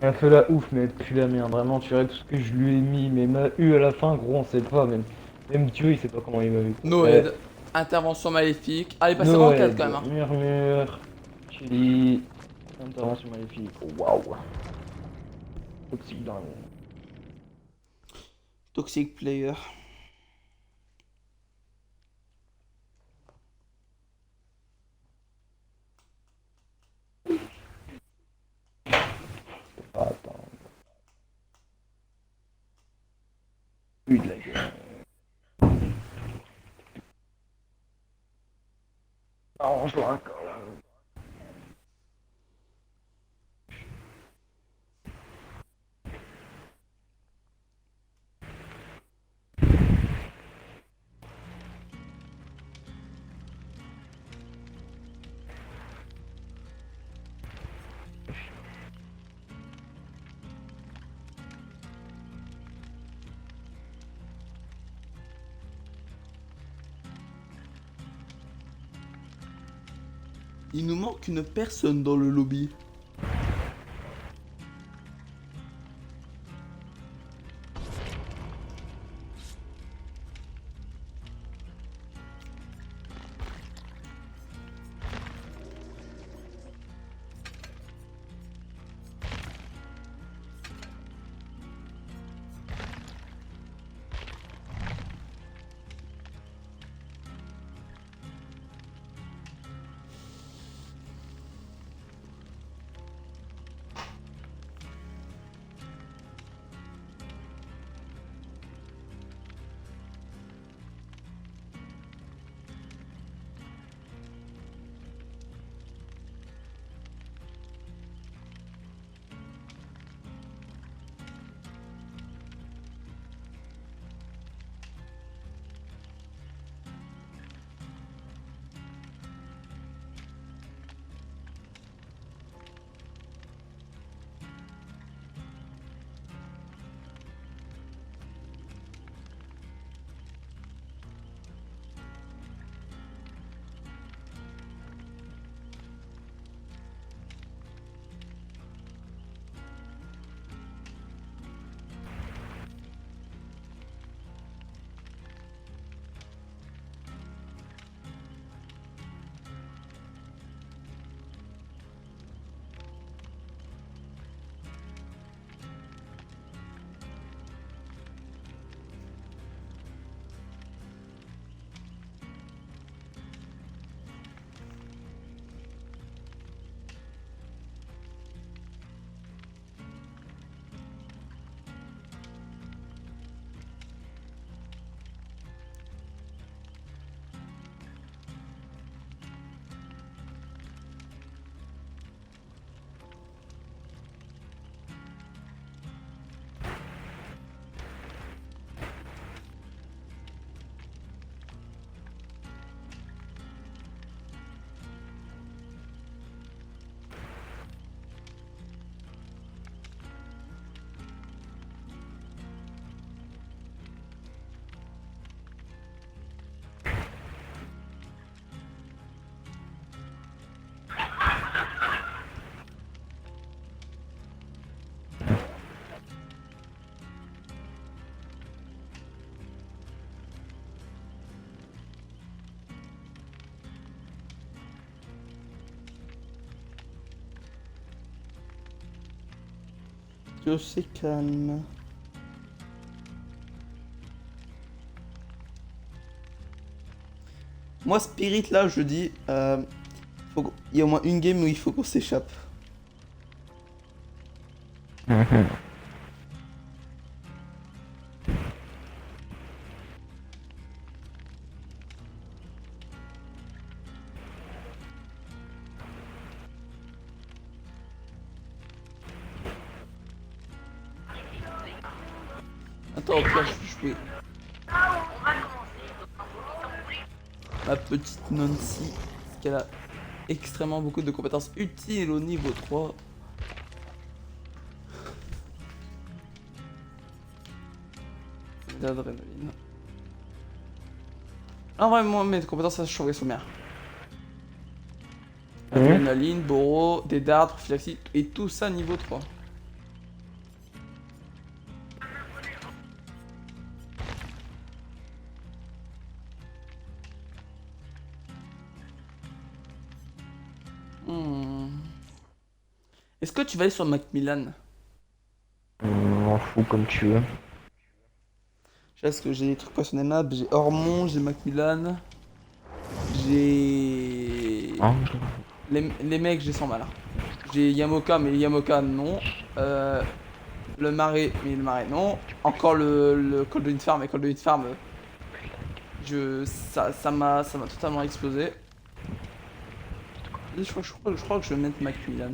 Elle a fait la ouf, mais elle pue la merde, vraiment, tu verrais tout ce que je lui ai mis, mais m'a eu à la fin, gros, on sait pas, même Dieu, il sait pas comment il m'a eu. Noed, intervention maléfique. Ah, il est passé en 4 quand même. Hein. Murmure, Chili, intervention maléfique, waouh. Toxique dans le... Toxic player. Attends. Lui de la gueule. Arrange-toi encore. Il nous manque une personne dans le lobby. que c'est calme. Moi, Spirit, là, je dis, il y a au moins une game où il faut qu'on s'échappe. Attends, au pire, je peux... Ma petite Nancy, parce qu'elle a extrêmement beaucoup de compétences utiles au niveau 3. D'adrénaline. En vrai, moi, mes compétences, je trouve qu'elles sont bien. Adrénaline, Boro, des dards, prophylaxie, et tout ça niveau 3. Est-ce que tu vas aller sur Macmillan? M'en fous comme tu veux. Parce que j'ai des trucs sur les maps, j'ai Ormond, j'ai Macmillan, j'ai... Les mecs, j'ai 100 balles. J'ai Yamoka, mais Yamoka non. Le marais, mais le marais non. Encore le col de une farm, et col de une farm, ça m'a totalement explosé. Je crois que je vais mettre Macmillan.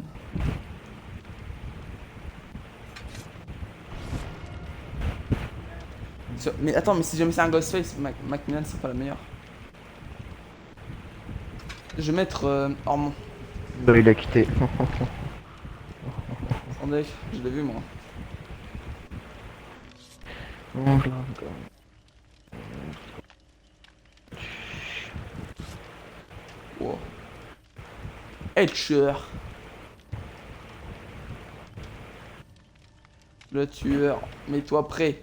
Mais attends, mais si jamais c'est un Ghostface, Macmillan c'est pas la meilleure. Je vais mettre Ormond. Bah, il a quitté. Attendez, je l'ai vu moi. Wow. Etcher. Le tueur, mets-toi prêt.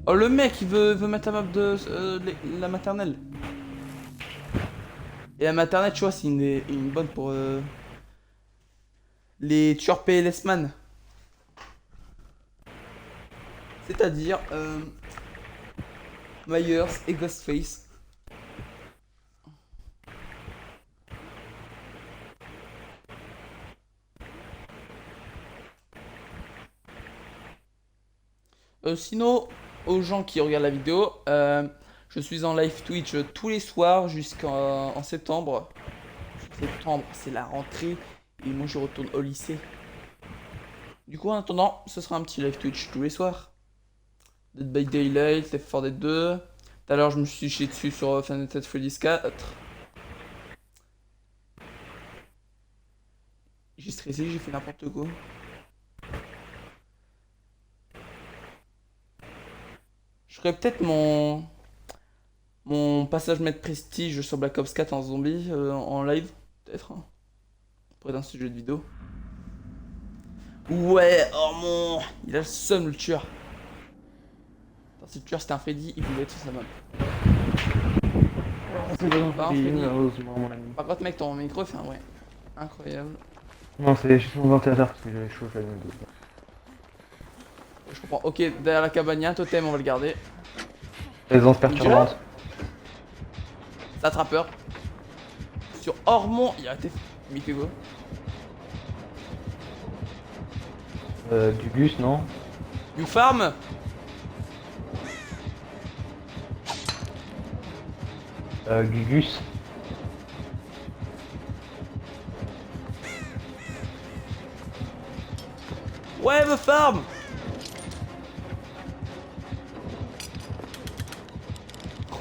Oh le mec il veut mettre la map de la maternelle. Et la maternelle tu vois c'est une bonne pour les tueurs PLS man. C'est-à-dire Myers et Ghostface. Sinon, aux gens qui regardent la vidéo, je suis en live Twitch tous les soirs jusqu'en septembre. Septembre, c'est la rentrée et moi je retourne au lycée. Du coup, en attendant, ce sera un petit live Twitch tous les soirs. Dead by Daylight, Left 4 Dead 2. Tout à l'heure, je me suis chié dessus sur Final Fantasy Freddy's 4. J'ai stressé, j'ai fait n'importe quoi. Je ferais peut-être mon passage maître prestige sur Black Ops 4 en zombie en live, peut-être. Hein. Près d'un sujet de vidéo. Ouais, oh mon... Il a le seum le tueur. Attends, si le tueur c'était un Freddy, il voulait être sur sa map. Par contre mec, ton micro fait un ouais. Incroyable. Non, c'est juste mon ventilateur parce que j'avais chaud à la nuit. Je comprends. Ok, derrière la cabane, il y a un totem, on va le garder. Présence perturbante. C'est attrapeur. Sur Ormond, il a été... Il fait quoi? Du Gus, non? You farm? Gugus. Ouais, me farm!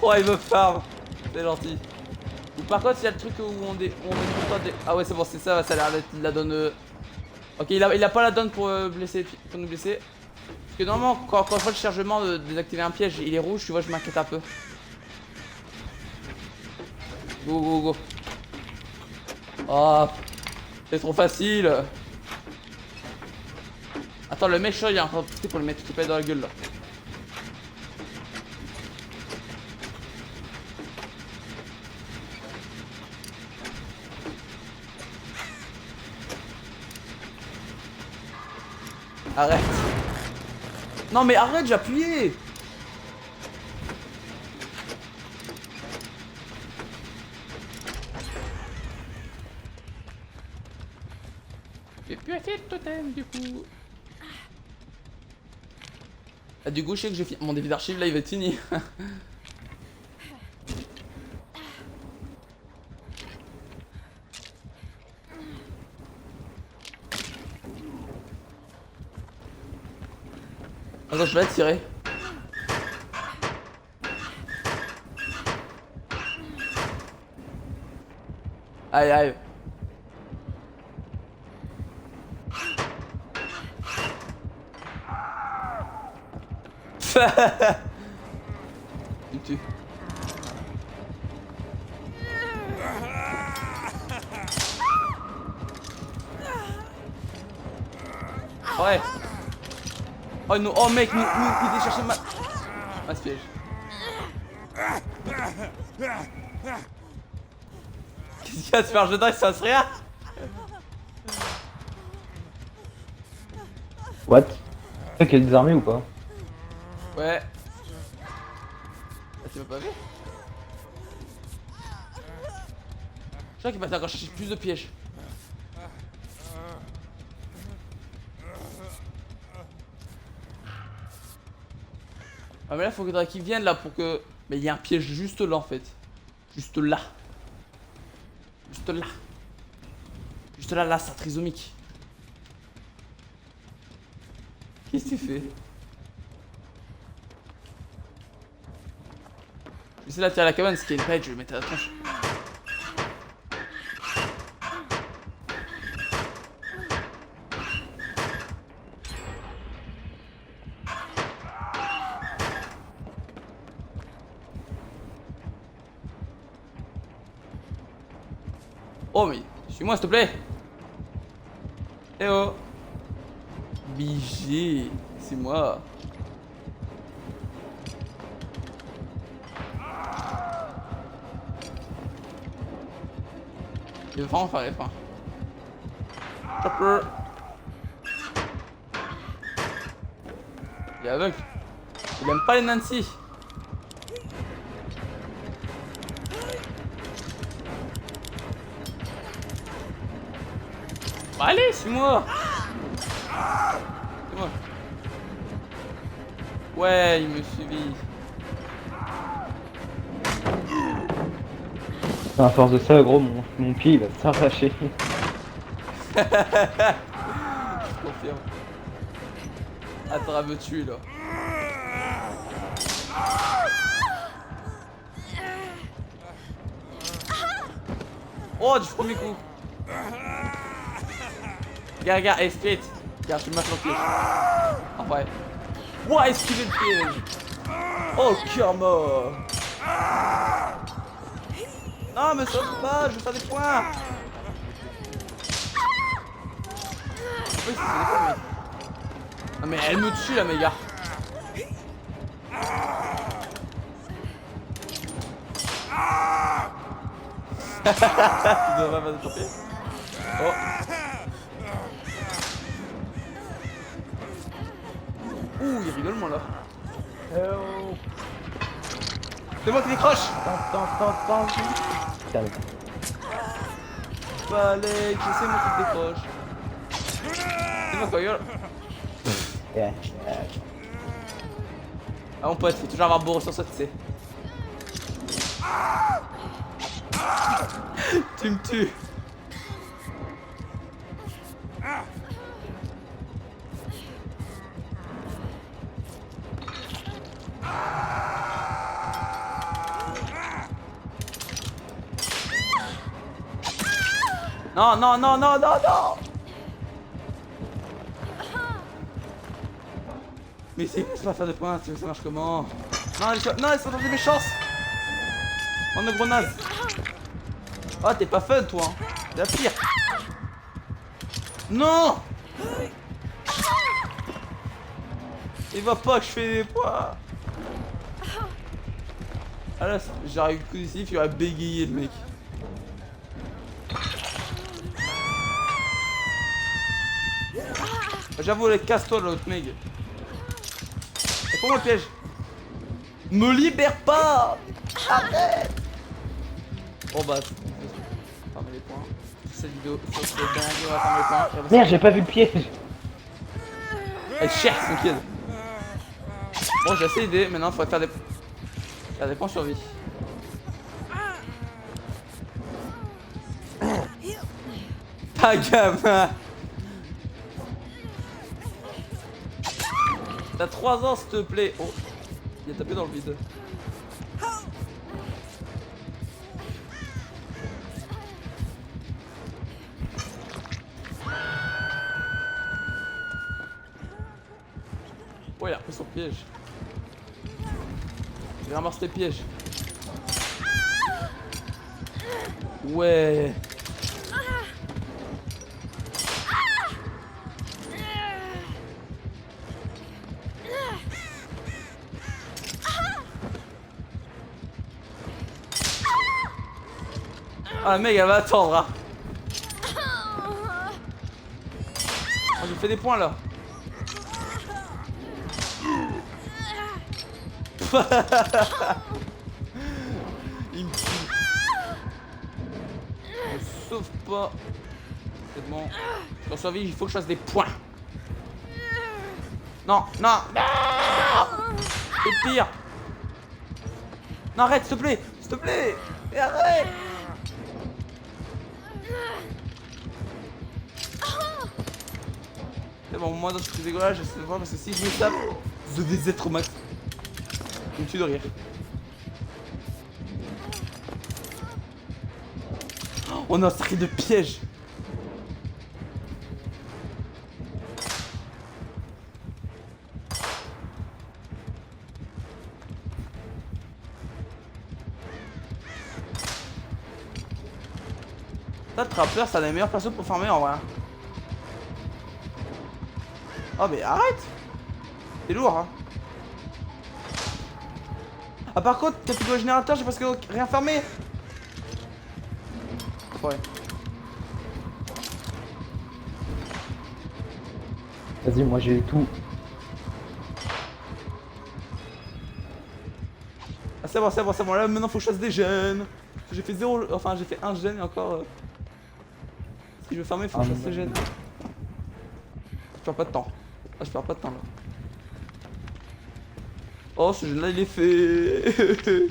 Oh, il me farm! C'est gentil. Ou par contre, il y a le truc où on met tout le temps des... Ah ouais, c'est bon, c'est ça, ça a l'air d'être la donne... Ok, il a pas la donne pour blesser, pour nous blesser. Parce que normalement, quand je vois le chargement de désactiver un piège, il est rouge, tu vois, je m'inquiète un peu. Go, go, go. Oh, c'est trop facile. Attends, le mec, il est en train de pousser pour le mettre tout dans la gueule là. Arrête. Non mais arrête, j'ai appuyé. J'ai plus assez de totem du coup. Ah, du coup je sais que j'ai fini. Mon débit d'archive là il va être fini. Attends, je vais la tirer. Aïe aïe. Tu me tues. Ouais. Oh non, oh mec, nous t'es cherché ma... Ah, ce piège. Qu'est-ce qu'il y a à se faire jeter, ça se rien? What? Tu sais qu'elle est désarmée ou pas? Ouais. Ah, tu m'as pas vu? Je crois qu'il va encore chercher plus de pièges. Ah mais là faudrait qu'il vienne là pour que... Mais il y a un piège juste là en fait. Juste là. Juste là. Juste là, là, c'est trisomique. Qu'est-ce que tu fais? Je vais essayer d'attirer la cabane, ce qui est une page, je vais le mettre à la tronche. Oh mais, suis-moi s'il te plaît. Eh oh. BG, c'est moi. Il va vraiment faire les fins. Chopper. Il est aveugle. Il aime pas les Nancy. Bah allez, suis-moi. Suis-moi. Ouais, il me suivit. À force de ça, gros, mon pied il va s'arracher. Je confirme. Attends, elle me tuer là. Oh, du premier coup. Regarde, hey, split. Regarde, je te mets le piège. En vrai. Ouah, esquiver le piège. Oh, karma. Non, me sauve pas, je veux faire des points. Oui, c'est des points, mais... Non, mais elle me tue, la méga. Tu devrais pas te pied. Oh. Ouh, il rigole, moi, là. Hello. C'est moi qui décroche. Calme. Fallait que c'est moi qui décroche. C'est moi quoi, gueule. Yeah. Ah, mon pote, faut toujours avoir beau ressources, tu sais. Tu me tues. Non, non, non, non, non, non. Mais c'est pas faire de points, ça marche comment? Non, ils sont dans des méchances. On est gros naze. Oh, t'es pas fun, toi. Hein. T'es la pire. Non. Il va pas que je fais des points. Ah là, j'arrive coup d'ici, il aurait bégayé le mec. J'avoue, allez, casse-toi l'autre mec. Et pour moi le piège. Me libère pas. Arrête. Bon bah, fermez les points. Cette vidéo, ça c'est le dernier, on va fermer les points. Merde, j'ai pas vu le piège. Elle cherche son kill. Bon, j'ai assez d'idées, maintenant il faudrait faire des points sur vie. Ta gamin. T'as 3 ans s'il te plaît. Oh, il a tapé dans le vide. Oh, il a repris son piège. Il ramasse tes pièges. Ouais. Ah, le mec, elle va attendre. Hein. Oh, j'ai fait des points là. Il me tue. Je me sauve pas. C'est bon. Je suis survie, il faut que je fasse des points. Non, non, non. C'est pire. Non, arrête, s'il te plaît. S'il te plaît. Et arrête. C'est bon, moi dans ce petit dégueulasse, j'essaie de voir parce que si je me tape, je vais être au max. Je me tue de rire. Oh, on a un cercle de pièges. Ça, Trapper, c'est un des meilleurs persos pour farmer en vrai. Oh mais arrête. C'est lourd hein. Ah par contre, t'as plus de générateur, j'ai presque rien fermé. Ouais. Vas-y, moi j'ai eu tout. Ah c'est bon, c'est bon, c'est bon. Là maintenant faut que je fasse des gènes. J'ai fait 0, enfin j'ai fait un gène et encore. Si je veux farmer, faut que je fasse des gènes. Je perds pas de temps. Ah je perds pas de temps là. Oh ce gène là il est fait.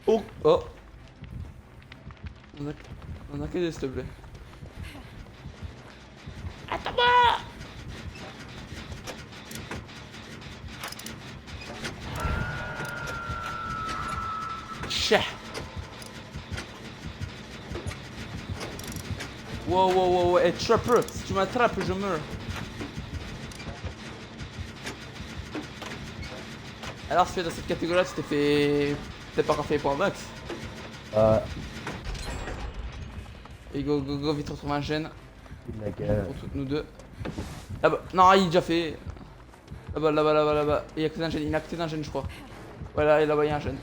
Oh oh. On a qu'à s'il te plaît. Attends-moi. Chais. Wow, wow, wow, wow, hey, Trapper, si tu m'attrapes, je meurs. Alors, si tu es dans cette catégorie-là, tu t'es fait. T'as pas encore fait les points max. Et go, go, go, vite retrouver un gène. La gueule. Pour toutes nous deux. Là-bas, non, il est déjà fait. Là-bas, là-bas, là-bas, là-bas. Il y a que d'un gène, il a que d'un gène, je crois. Voilà, et là-bas, il y a un gène.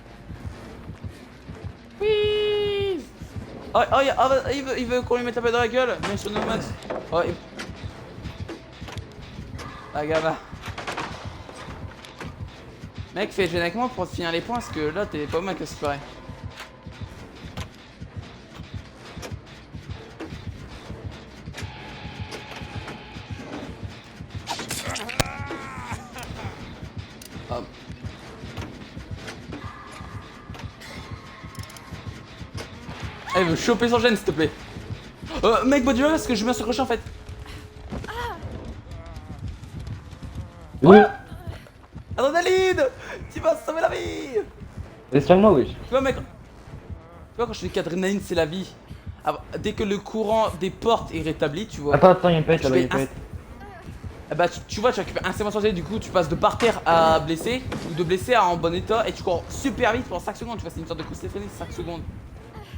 Oui. Oh, oh, il veut qu'on lui mette la balle dans la gueule. Bien sur nos max. Oh, il... Ah, gamin. Mec, fais gêne avec moi pour finir les points parce que là, t'es pas au max, c'est pareil. Hop. Eh, il veut choper son gène, s'il te plaît. Mec, bois du lait parce que je viens s'accrocher en fait. Oui. Adrénaline. Tu vas sauver la vie. Laisse-moi, wesh. Tu vois, mec. Tu vois, quand je dis qu'adrénaline, c'est la vie. dès que le courant des portes est rétabli, tu vois. Attends, y'a une pète Tu là-bas, y'a fais une pète. Bah tu vois, tu récupères un séquence du coup tu passes de par terre à blessé ou de blessé à en bon état et tu cours super vite pendant 5 secondes, tu vois, c'est une sorte de coup stéphanie 5 secondes.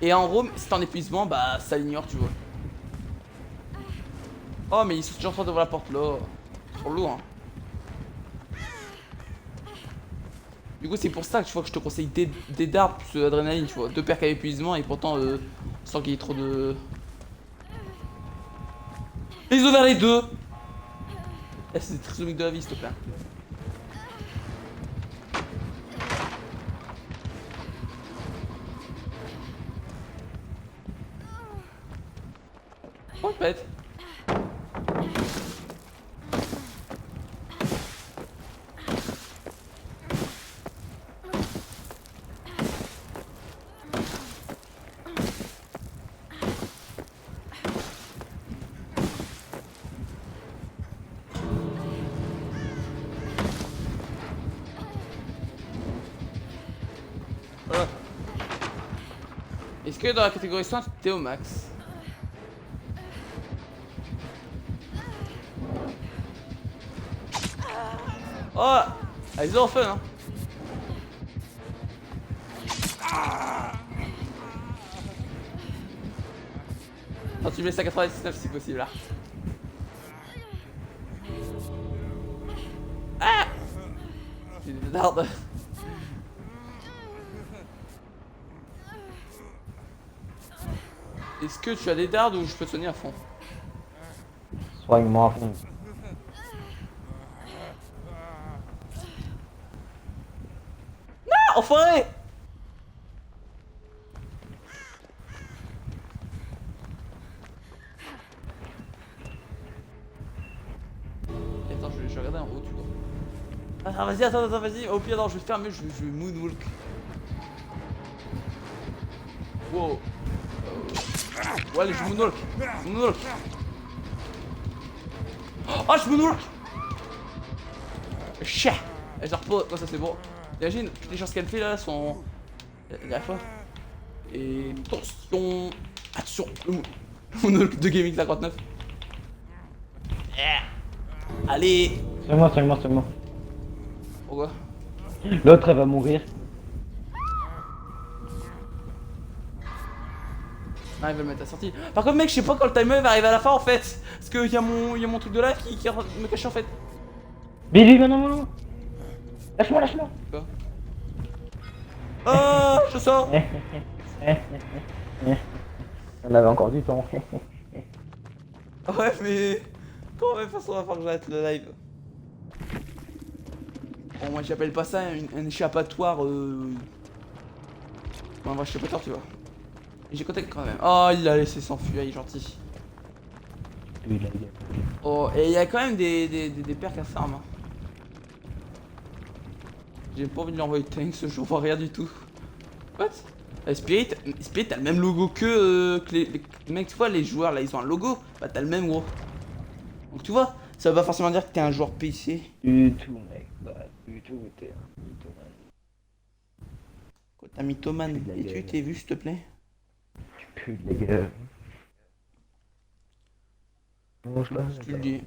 Et en roam, si t'es en épuisement, bah ça l'ignore, tu vois. Oh mais ils sont toujours en train d'ouvrir la porte là. Trop lourd hein. Du coup c'est pour ça que tu vois que je te conseille des dards plus adrénaline, tu vois. 2 perks à épuisement et pourtant sans qu'il y ait trop de... Les ont vers les deux. Eh, c'est des trisomiques de la vie s'il te plaît. Oh bête. Voilà. Est-ce que dans la catégorie soins, t'es au max? Oh, ah, ils ont fun hein. Non, tu mets ça à 99 si possible là. Ah, j'ai des dards. Est-ce que tu as des dards ou je peux te soigner à fond? Soigne-moi à fond. Ah, enfoiré! Attends, je vais regarder en haut, tu vois. Ah, vas-y, attends, vas-y. Au pire, non, je vais fermer, je vais moonwalk. Wow. Ouais, allez, je moonwalk. Moonwalk. Oh, je moonwalk! Chien! Et je repose. Oh, ça c'est bon. Imagine, toutes les choses qu'elle fait là sont. La fois. Et. Attention! Attention! Le moonwalk de Gaming 59. Allez! Soigne-moi. Pourquoi? L'autre, elle va mourir. Ah, il veut le mettre à la sortie. Par contre, mec, je sais pas quand le timer va arriver à la fin en fait. Parce qu'il y a mon truc de live qui me cache en fait. Billy, non. Lâche-moi. Quoi? Oh, je sors! On avait encore du temps. Ouais, mais. Comment même façon va falloir que j'arrête le live? Bon, moi j'appelle pas ça un échappatoire. Un vrai échappatoire, tu vois. Et j'ai contact quand même. Oh, il l'a laissé s'enfuir, il est gentil. Oh, et il y a quand même des perks à farm. Hein. J'ai pas envie de lui envoyer tanks, je vois rien du tout. What? Spirit, t'as le même logo que les mecs, tu vois, les joueurs là, ils ont un logo. Bah, t'as le même gros. Donc, tu vois, ça veut pas forcément dire que t'es un joueur PC. Du tout, mec. Bah, du tout, t'es un mythomane. Quoi, t'as mythomane? Et tu t'es vu, s'il te plaît? Tu pues de la gueule. Mange-la. Tu le dis.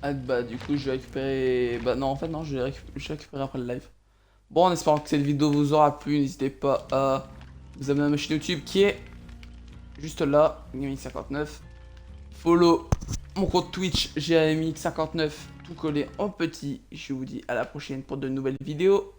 Ah bah du coup je vais récupérer... Bah non en fait non je vais récupérer après le live. Bon en espérant que cette vidéo vous aura plu, n'hésitez pas à vous abonner à ma chaîne YouTube qui est juste là, Gaming59. Follow mon compte Twitch GAMX59 tout collé en petit. Je vous dis à la prochaine pour de nouvelles vidéos.